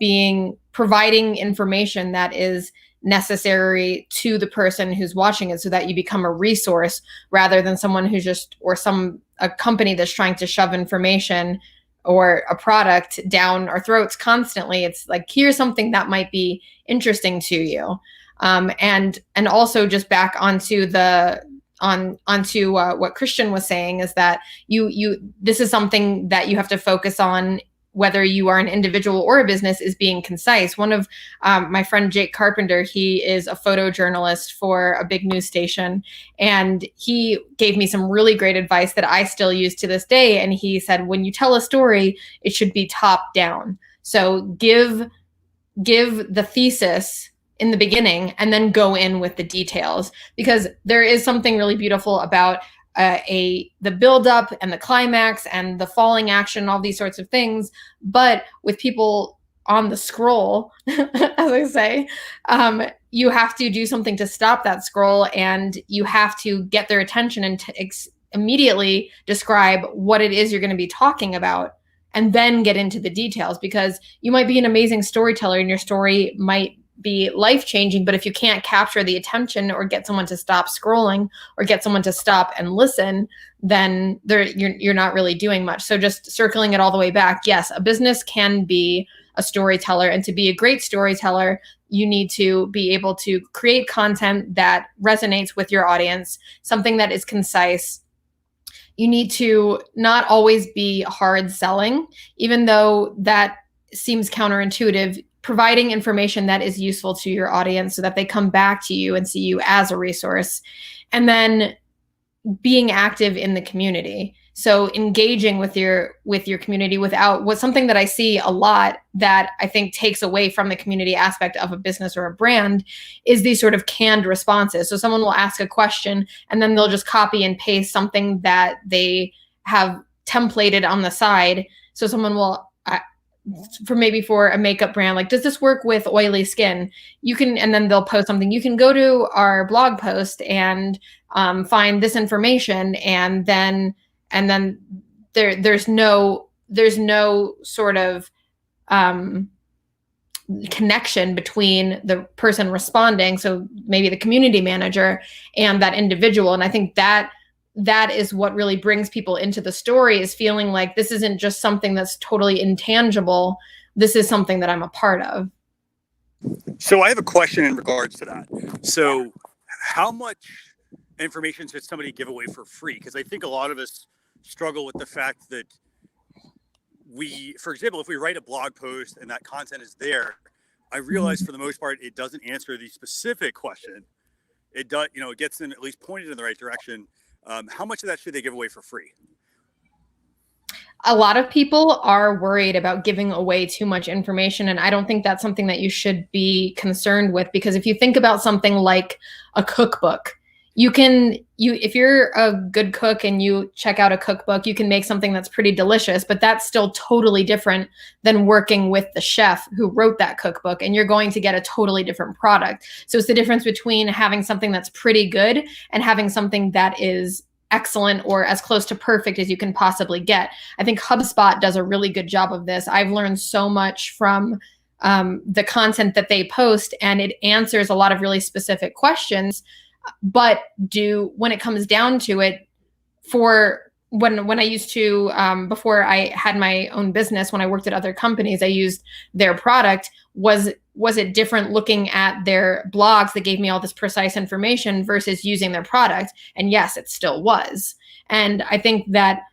providing information that is necessary to the person who's watching it, so that you become a resource rather than someone who's a company that's trying to shove information or a product down our throats constantly. It's like, here's something that might be interesting to you. And also just back onto what Christian was saying, is that this is something that you have to focus on, whether you are an individual or a business, is being concise. One of my friend Jake Carpenter, he is a photojournalist for a big news station, and he gave me some really great advice that I still use to this day. And he said, when you tell a story, it should be top down. So give the thesis in the beginning and then go in with the details, because there is something really beautiful about the buildup and the climax and the falling action, all these sorts of things. But with people on the scroll, as I say, you have to do something to stop that scroll, and you have to get their attention and immediately describe what it is you're going to be talking about, and then get into the details, because you might be an amazing storyteller and your story might be life-changing, but if you can't capture the attention or get someone to stop scrolling or get someone to stop and listen, then you're not really doing much. So just circling it all the way back, yes, a business can be a storyteller, and to be a great storyteller, you need to be able to create content that resonates with your audience, something that is concise. You need to not always be hard selling, even though that seems counterintuitive. Providing information that is useful to your audience so that they come back to you and see you as a resource. And then being active in the community. So engaging with your community without something that I see a lot that I think takes away from the community aspect of a business or a brand is these sort of canned responses. So someone will ask a question and then they'll just copy and paste something that they have templated on the side. So someone will for a makeup brand, like, does this work with oily skin? You can, and then they'll post something. You can go to our blog post and find this information, and then there's no sort of connection between the person responding, so maybe the community manager, and that individual. And I think that is what really brings people into the story, is feeling like this isn't just something that's totally intangible. This is something that I'm a part of. So I have a question in regards to that. So how much information should somebody give away for free? Because I think a lot of us struggle with the fact that for example, if we write a blog post and that content is there, I realize for the most part, it doesn't answer the specific question. It does, it gets them at least pointed in the right direction. How much of that should they give away for free? A lot of people are worried about giving away too much information, and I don't think that's something that you should be concerned with, because if you think about something like a cookbook, if you're a good cook and you check out a cookbook, you can make something that's pretty delicious, but that's still totally different than working with the chef who wrote that cookbook, and you're going to get a totally different product. So it's the difference between having something that's pretty good and having something that is excellent or as close to perfect as you can possibly get. I think HubSpot does a really good job of this. I've learned so much from the content that they post, and it answers a lot of really specific questions. But when it comes down to it, for when I used to, before I had my own business, when I worked at other companies, I used their product. Was it different looking at their blogs that gave me all this precise information versus using their product? And yes, it still was. And I think that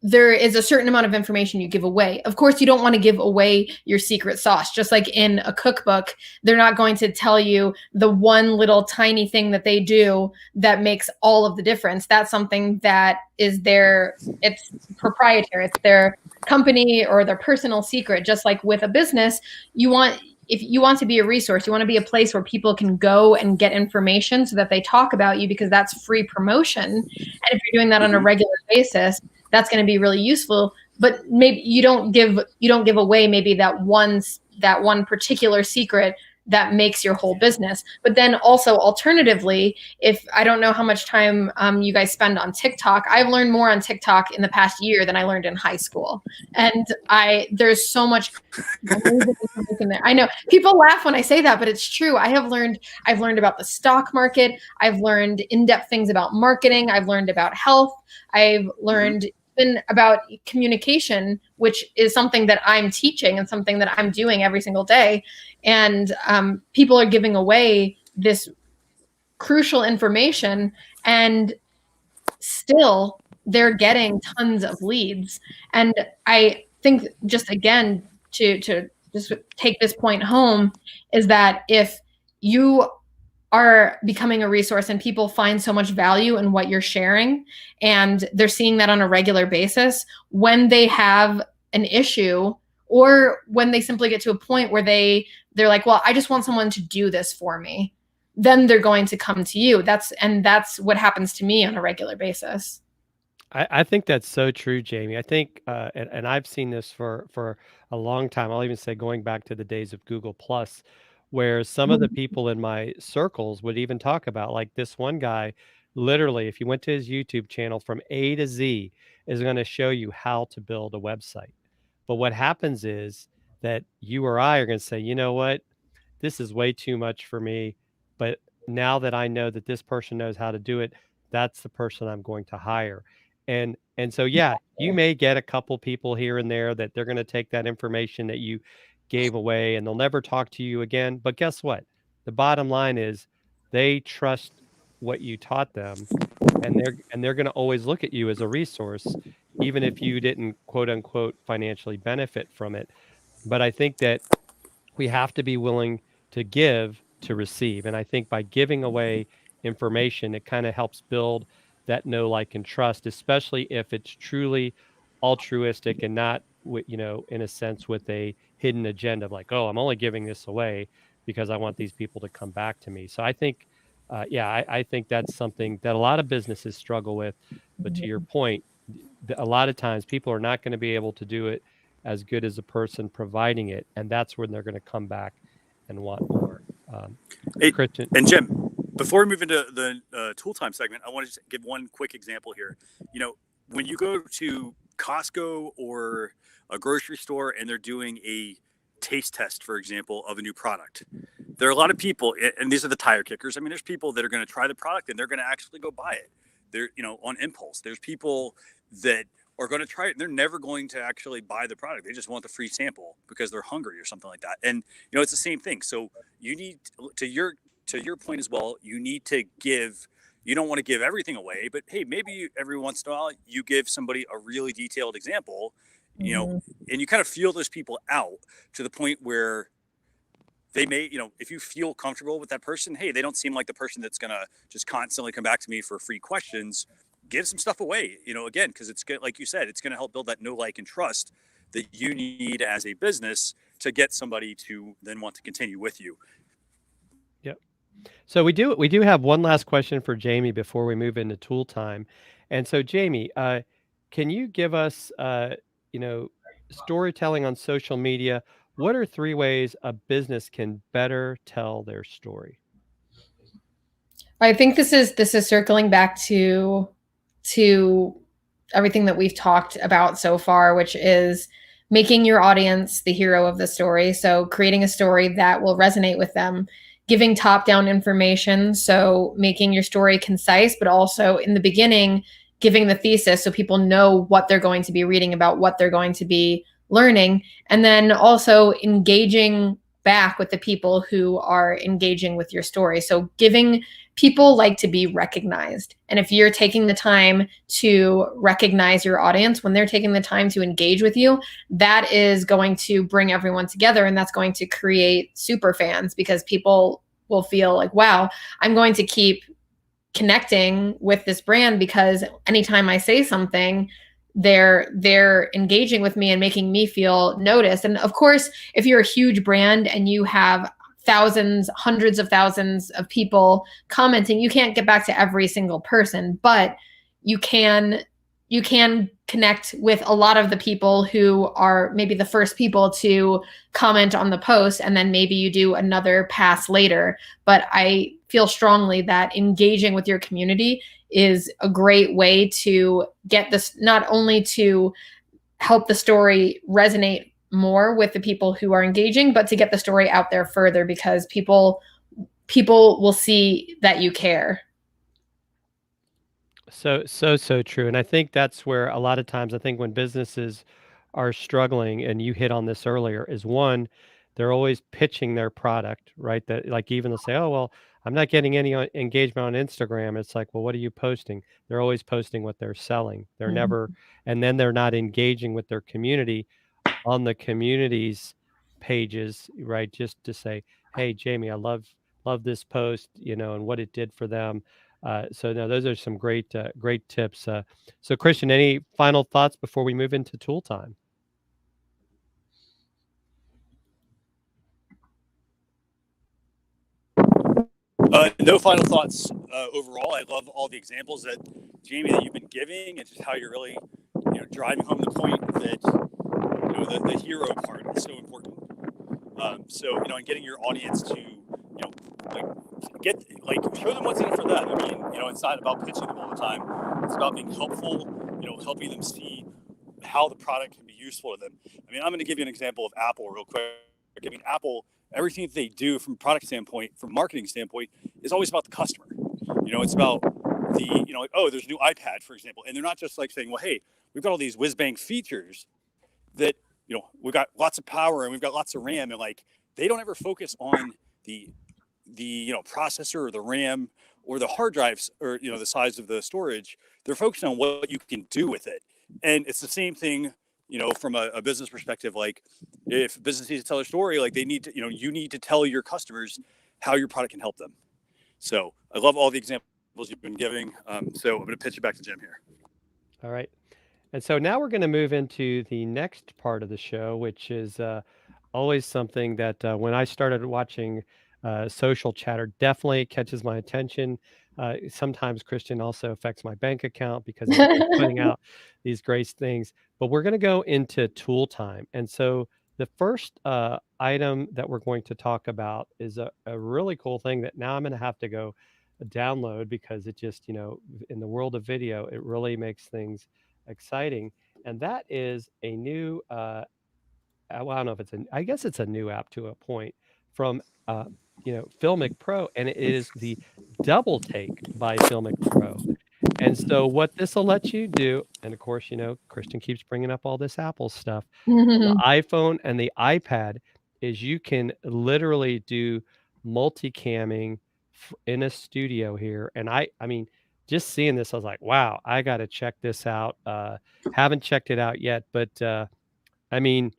there is a certain amount of information you give away. Of course, you don't want to give away your secret sauce. Just like in a cookbook, they're not going to tell you the one little tiny thing that they do that makes all of the difference. That's something that is it's proprietary. It's their company or their personal secret. Just like with a business, if you want to be a resource, you want to be a place where people can go and get information so that they talk about you, because that's free promotion. And if you're doing that on a regular basis, that's going to be really useful. But maybe you don't give away maybe that one particular secret that makes your whole business. But then also alternatively, if I don't know how much time you guys spend on TikTok, I've learned more on TikTok in the past year than I learned in high school. And there's so much information there. I know people laugh when I say that, but it's true. I've learned about the stock market. I've learned in-depth things about marketing. I've learned about health. I've learned even about communication, which is something that I'm teaching and something that I'm doing every single day. And people are giving away this crucial information, and still they're getting tons of leads. And I think, just again, to just take this point home, is that if you are becoming a resource and people find so much value in what you're sharing, and they're seeing that on a regular basis, when they have an issue, or when they simply get to a point where they're like, well, I just want someone to do this for me, then they're going to come to you. That's what happens to me on a regular basis. I think that's so true, Jamie. I think, and I've seen this for a long time. I'll even say going back to the days of Google Plus, where some of the people in my circles would even talk about, like, this one guy, literally, if you went to his YouTube channel, from A to Z is going to show you how to build a website. But what happens is that you or I are going to say, you know what, this is way too much for me. But now that I know that this person knows how to do it, that's the person I'm going to hire. And so, yeah, you may get a couple people here and there that they're going to take that information that you gave away and they'll never talk to you again. But guess what? The bottom line is they trust what you taught them, and they're going to always look at you as a resource, even if you didn't, quote unquote, financially benefit from it. But I think that we have to be willing to give to receive. And I think by giving away information, it kind of helps build that know, like, and trust, especially if it's truly altruistic and not, in a sense with a hidden agenda of like, oh, I'm only giving this away because I want these people to come back to me. So I think, I think that's something that a lot of businesses struggle with. But to your point, a lot of times people are not going to be able to do it as good as a person providing it, and that's when they're going to come back and want more. Hey, Christian and Jim, before we move into the tool time segment, I want to just give one quick example here. When you go to Costco or a grocery store and they're doing a taste test, for example, of a new product, there are a lot of people, and these are the tire kickers. I mean, there's people that are going to try the product and they're going to actually go buy it. They're, on impulse. There's people that are going to try it and they're never going to actually buy the product. They just want the free sample because they're hungry or something like that. And, it's the same thing. So you need, to your point as well, you need to give, you don't want to give everything away, but hey, maybe every once in a while you give somebody a really detailed example, and you kind of feel those people out to the point where they may, if you feel comfortable with that person, hey, they don't seem like the person that's going to just constantly come back to me for free questions, give some stuff away, again, because it's good. Like you said, it's going to help build that know, like, and trust that you need as a business to get somebody to then want to continue with you. Yep. So we do have one last question for Jamie before we move into tool time. And so Jamie, can you give us, storytelling on social media? What are 3 ways a business can better tell their story? I think this is circling back to everything that we've talked about so far, which is making your audience the hero of the story. So creating a story that will resonate with them, giving top-down information. So making your story concise, but also in the beginning, giving the thesis so people know what they're going to be reading about, what they're going to be learning, and then also engaging back with the people who are engaging with your story. So people like to be recognized. And if you're taking the time to recognize your audience, when they're taking the time to engage with you, that is going to bring everyone together. And that's going to create super fans because people will feel like, wow, I'm going to keep connecting with this brand because anytime I say something, they're engaging with me and making me feel noticed. And of course, if you're a huge brand and you have thousands, hundreds of thousands of people commenting, you can't get back to every single person, but you can connect with a lot of the people who are maybe the first people to comment on the post, and then maybe you do another pass later. But I feel strongly that engaging with your community is a great way to get this, not only to help the story resonate more with the people who are engaging, but to get the story out there further because people will see that you care. So true. And I think that's where a lot of times, I think when businesses are struggling, and you hit on this earlier, is one, they're always pitching their product, right? That, like, even they'll say, oh, well, I'm not getting any engagement on Instagram. It's like, well, what are you posting? They're always posting what they're selling. They're never, and then they're not engaging with their community on the community's pages, right? Just to say, hey, Jamie, I love this post, and what it did for them. So no, those are some great tips. So Christian, any final thoughts before we move into tool time? No final thoughts overall. I love all the examples that Jamie that you've been giving, and just how you're really, driving home the point that the hero part is so important. And getting your audience to show them what's in it for them. I mean, it's not about pitching them all the time. It's about being helpful. Helping them see how the product can be useful to them. I mean, I'm going to give you an example of Apple real quick. I mean, Apple, everything that they do from a product standpoint, from a marketing standpoint, is always about the customer. It's about the, there's a new iPad, for example. And they're not just like saying, well, hey, we've got all these whiz-bang features that, we've got lots of power and we've got lots of RAM. And they don't ever focus on the processor or the RAM or the hard drives or, the size of the storage. They're focused on what you can do with it. And it's the same thing, from a business perspective. Like, if business needs to tell their story, they need to, you need to tell your customers how your product can help them. So I love all the examples you've been giving. So I'm going to pitch it back to Jim here. All right. And so now we're going to move into the next part of the show, which is always something that when I started watching Social Chatter, definitely catches my attention. Sometimes Christian also affects my bank account because he's putting out these great things. But we're going to go into tool time. And so the first item that we're going to talk about is a really cool thing that now I'm going to have to go download because it just, in the world of video, it really makes things exciting. And that is a new well, I don't know if I guess it's a new app to a point from FilmicPro, and it is the DoubleTake by FilmicPro. And so what this will let you do, and of course, Christian keeps bringing up all this Apple stuff on the iPhone and the iPad, is you can literally do multicamming in a studio here. And I mean, just seeing this, I was like, wow, I got to check this out. Haven't checked it out yet, but I mean,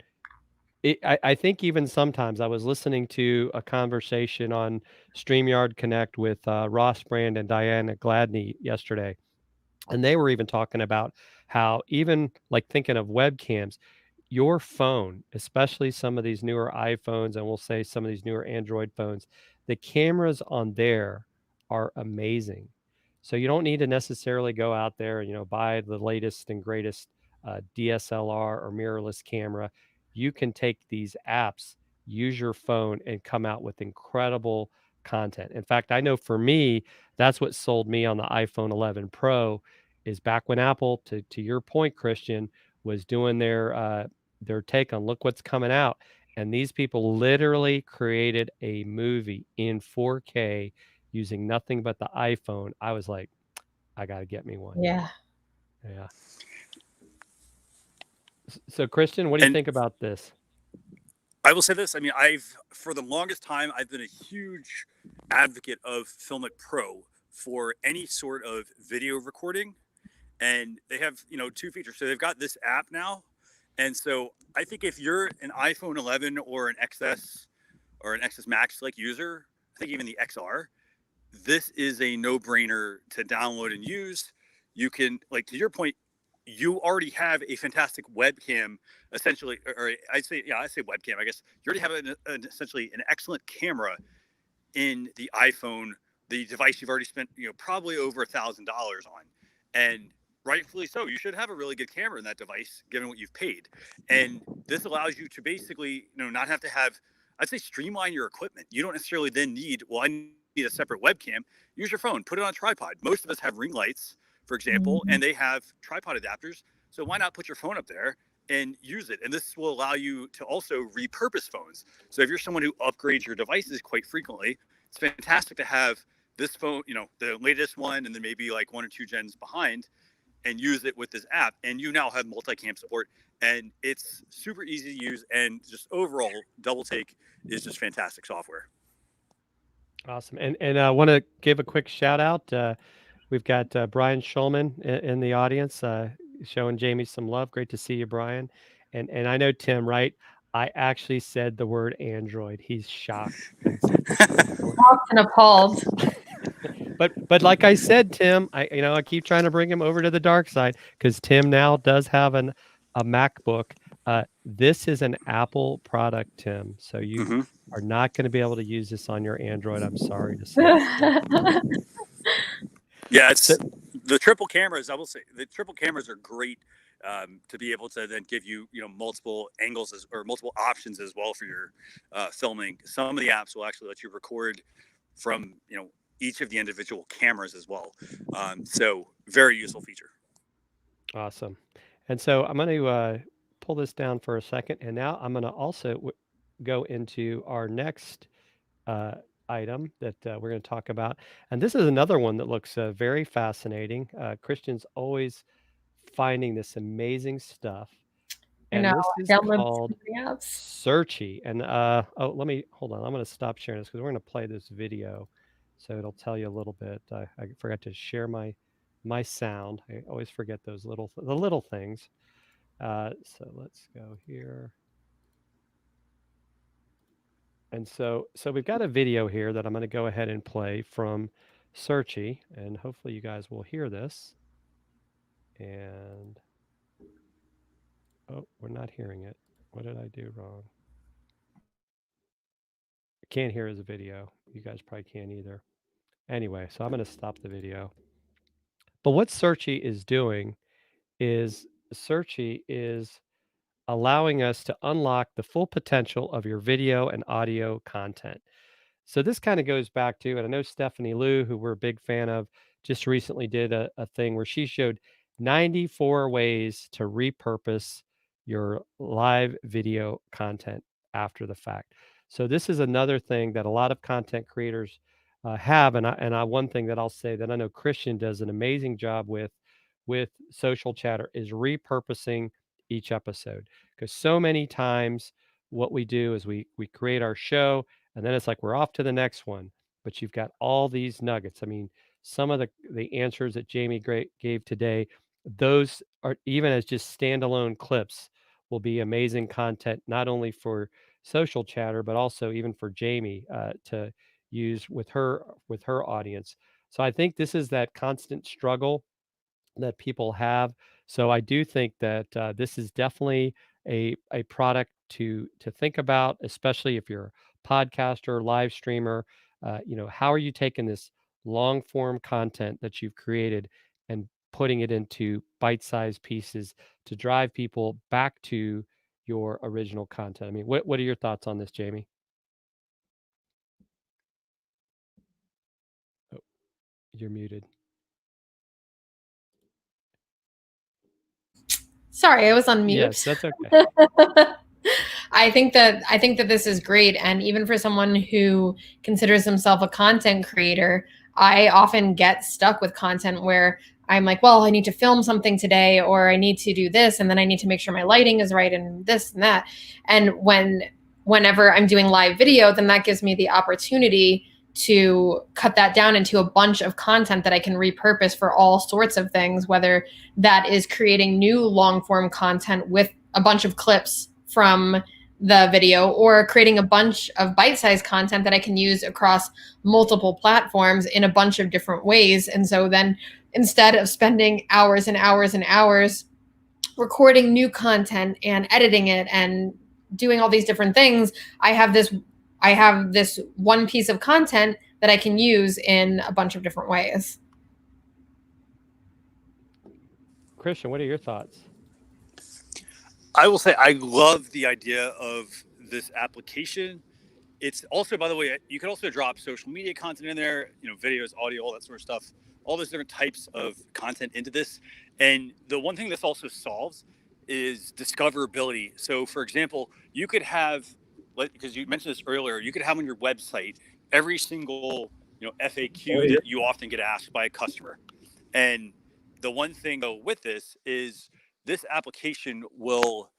I think even sometimes I was listening to a conversation on StreamYard Connect with Ross Brand and Diana Gladney yesterday. And they were even talking about how even like thinking of webcams, your phone, especially some of these newer iPhones, and we'll say some of these newer Android phones, the cameras on there are amazing. So you don't need to necessarily go out there and buy the latest and greatest DSLR or mirrorless camera. You can take these apps, use your phone, and come out with incredible content. In fact, I know for me, that's what sold me on the iPhone 11 Pro. Is back when Apple, to your point, Christian, was doing their take on look what's coming out, and these people literally created a movie in 4K using nothing but the iPhone. I was like, I got to get me one. Yeah. So Christian, what do you think about this? I will say this. I mean, for the longest time, I've been a huge advocate of FilmicPro for any sort of video recording. And they have, two features. So they've got this app now. And so I think if you're an iPhone 11 or an XS or an XS Max like user, I think even the XR, this is a no-brainer to download and use. You can, like, to your point, you already have a fantastic webcam, essentially, or I say webcam. I guess you already have essentially an excellent camera in the iPhone, the device you've already spent, probably over $1,000 on, and rightfully so. You should have a really good camera in that device, given what you've paid. And this allows you to basically, not have to have, I'd say, streamline your equipment. You don't necessarily then need, I need a separate webcam. Use your phone, put it on a tripod. Most of us have ring lights, for example, and they have tripod adapters. So why not put your phone up there and use it? And this will allow you to also repurpose phones. So if you're someone who upgrades your devices quite frequently, it's fantastic to have this phone, the latest one, and then maybe like 1 or 2 gens behind, and use it with this app. And you now have multicam support, and it's super easy to use. And just overall, DoubleTake is just fantastic software. Awesome. And I want to give a quick shout out. We've got Brian Schulman in the audience showing Jamie some love. Great to see you, Brian. And I know Tim, right? I actually said the word Android. He's shocked. Shocked and appalled. But like I said, Tim, I keep trying to bring him over to the dark side because Tim now does have a MacBook. This is an Apple product, Tim. So you are not going to be able to use this on your Android. I'm sorry to say. Yeah, it's the triple cameras. I will say the triple cameras are great to be able to then give you, multiple angles or multiple options as well for your filming. Some of the apps will actually let you record from, each of the individual cameras as well. So very useful feature. Awesome. And so I'm going to pull this down for a second. And now I'm going to also go into our next item that we're going to talk about. And this is another one that looks very fascinating. Christian's always finding this amazing stuff. And this is called Searchie. And let me hold on. I'm going to stop sharing this because we're going to play this video, so it'll tell you a little bit. I forgot to share my sound. I always forget the little things. So let's go here. And so we've got a video here that I'm going to go ahead and play from Searchie, and hopefully you guys will hear this. And oh, we're not hearing it. What did I do wrong? I can't hear his video. You guys probably can't either. Anyway, so I'm going to stop the video. But what Searchie is doing is Searchie is allowing us to unlock the full potential of your video and audio content. So this kind of goes back to, and I know Stephanie Liu, who we're a big fan of, just recently did a thing where she showed 94 ways to repurpose your live video content after the fact. So this is another thing that a lot of content creators have, and one thing that I'll say that I know Christian does an amazing job with Social Chatter is repurposing each episode, because so many times what we do is we create our show and then it's like we're off to the next one, but you've got all these nuggets. I mean, some of the answers that Jamie gave today, those are even as just standalone clips will be amazing content, not only for Social Chatter but also even for Jamie to use with her audience. So I think this is that constant struggle that people have. So I do think that this is definitely a product to think about, especially if you're a podcaster, live streamer. How are you taking this long form content that you've created and putting it into bite-sized pieces to drive people back to your original content? I mean, what are your thoughts on this, Jamie? Oh, you're muted. Sorry, I was on mute. Yes, that's okay. I think that this is great. And even for someone who considers himself a content creator, I often get stuck with content where I'm like, well, I need to film something today, or I need to do this, and then I need to make sure my lighting is right and this and that. And whenever I'm doing live video, then that gives me the opportunity to cut that down into a bunch of content that I can repurpose for all sorts of things, whether that is creating new long form content with a bunch of clips from the video, or creating a bunch of bite-sized content that I can use across multiple platforms in a bunch of different ways. And so then instead of spending hours and hours and hours recording new content and editing it and doing all these different things, I have this one piece of content that I can use in a bunch of different ways. Christian, what are your thoughts? I will say I love the idea of this application. It's also, by the way, you can also drop social media content in there, videos, audio, all that sort of stuff, all those different types of content into this. And the one thing this also solves is discoverability. So for example, you could have, because you mentioned this earlier, you could have on your website every single FAQ that you often get asked by a customer. And the one thing though with this is this application will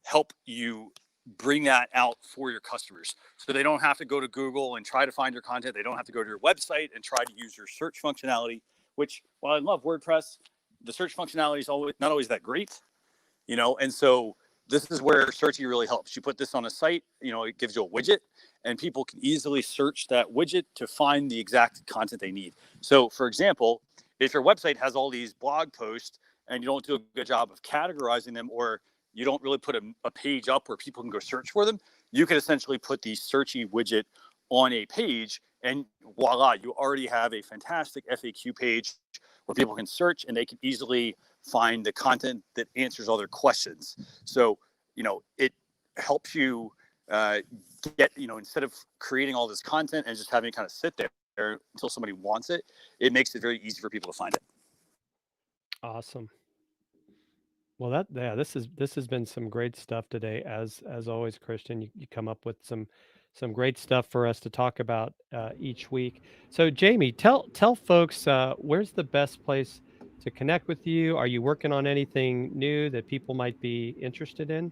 help you bring that out for your customers. So they don't have to go to Google and try to find your content. They don't have to go to your website and try to use your search functionality, which, while I love WordPress, the search functionality is not always that great, and so this is where Searchie really helps. You put this on a site, it gives you a widget, and people can easily search that widget to find the exact content they need. So for example, if your website has all these blog posts and you don't do a good job of categorizing them, or you don't really put a page up where people can go search for them, you can essentially put the Searchie widget on a page, and voila, you already have a fantastic FAQ page where people can search and they can easily find the content that answers all their questions. So, it helps you get, instead of creating all this content and just having it kind of sit there until somebody wants it, it makes it very easy for people to find it. Awesome. Well, this has been some great stuff today. As always, Christian, you come up with some great stuff for us to talk about each week. So, Jamie, tell folks where's the best place to connect with you. Are you working on anything new that people might be interested in?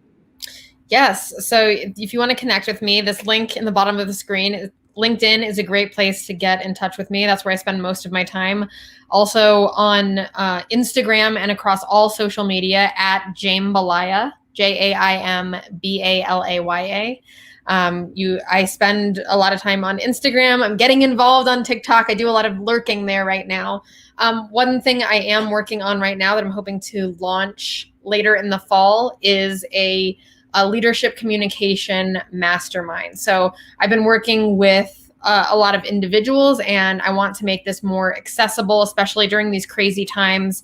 Yes. So if you want to connect with me, this link in the bottom of the screen, LinkedIn is a great place to get in touch with me. That's where I spend most of my time. Also on Instagram and across all social media at Jaimbalaya, JaimBalaya. I spend a lot of time on Instagram. I'm getting involved on TikTok. I do a lot of lurking there right now. One thing I am working on right now that I'm hoping to launch later in the fall is a leadership communication mastermind. So I've been working with a lot of individuals, and I want to make this more accessible, especially during these crazy times.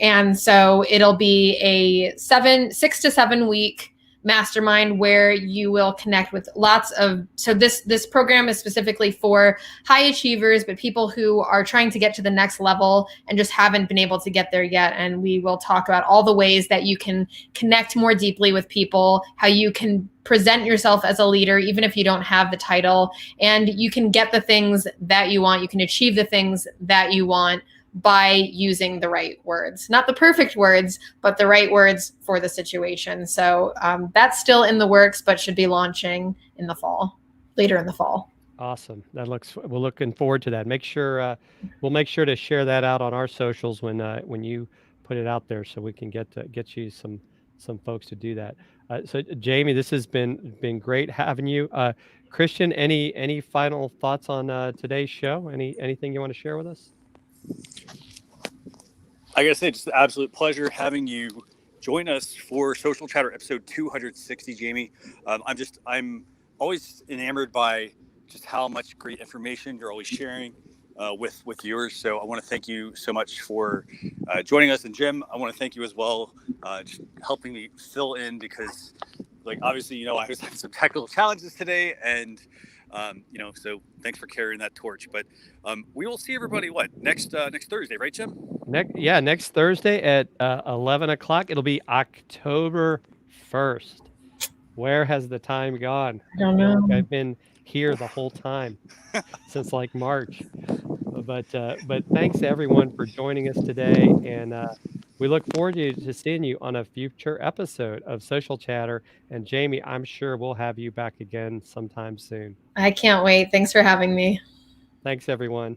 And so it'll be a 6 to 7 week mastermind where you will connect with so this program is specifically for high achievers, but people who are trying to get to the next level and just haven't been able to get there yet. And we will talk about all the ways that you can connect more deeply with people, how you can present yourself as a leader, even if you don't have the title, and you can get the things that you want. You can achieve the things that you want by using the right words, not the perfect words, but the right words for the situation. So that's still in the works, but should be launching later in the fall. Awesome. We're looking forward to that. We'll make sure to share that out on our socials when you put it out there, so we can get you some folks to do that. So Jamie, this has been great having you. Christian, any final thoughts on today's show? Anything you want to share with us? I gotta say, it's an absolute pleasure having you join us for Social Chatter episode 260, Jamie. I'm always enamored by just how much great information you're always sharing with viewers. So I want to thank you so much for joining us. And Jim, I want to thank you as well, just helping me fill in, because obviously, I was having some technical challenges today, and so thanks for carrying that torch. But we will see everybody next Thursday, right, Jim? Next Thursday at 11 o'clock. It'll be October 1st. Where has the time gone? I don't know. I've been here the whole time since March. But thanks everyone for joining us today, and we look forward to seeing you on a future episode of Social Chatter. And Jamie, I'm sure we'll have you back again sometime soon. I can't wait. Thanks for having me. Thanks, everyone.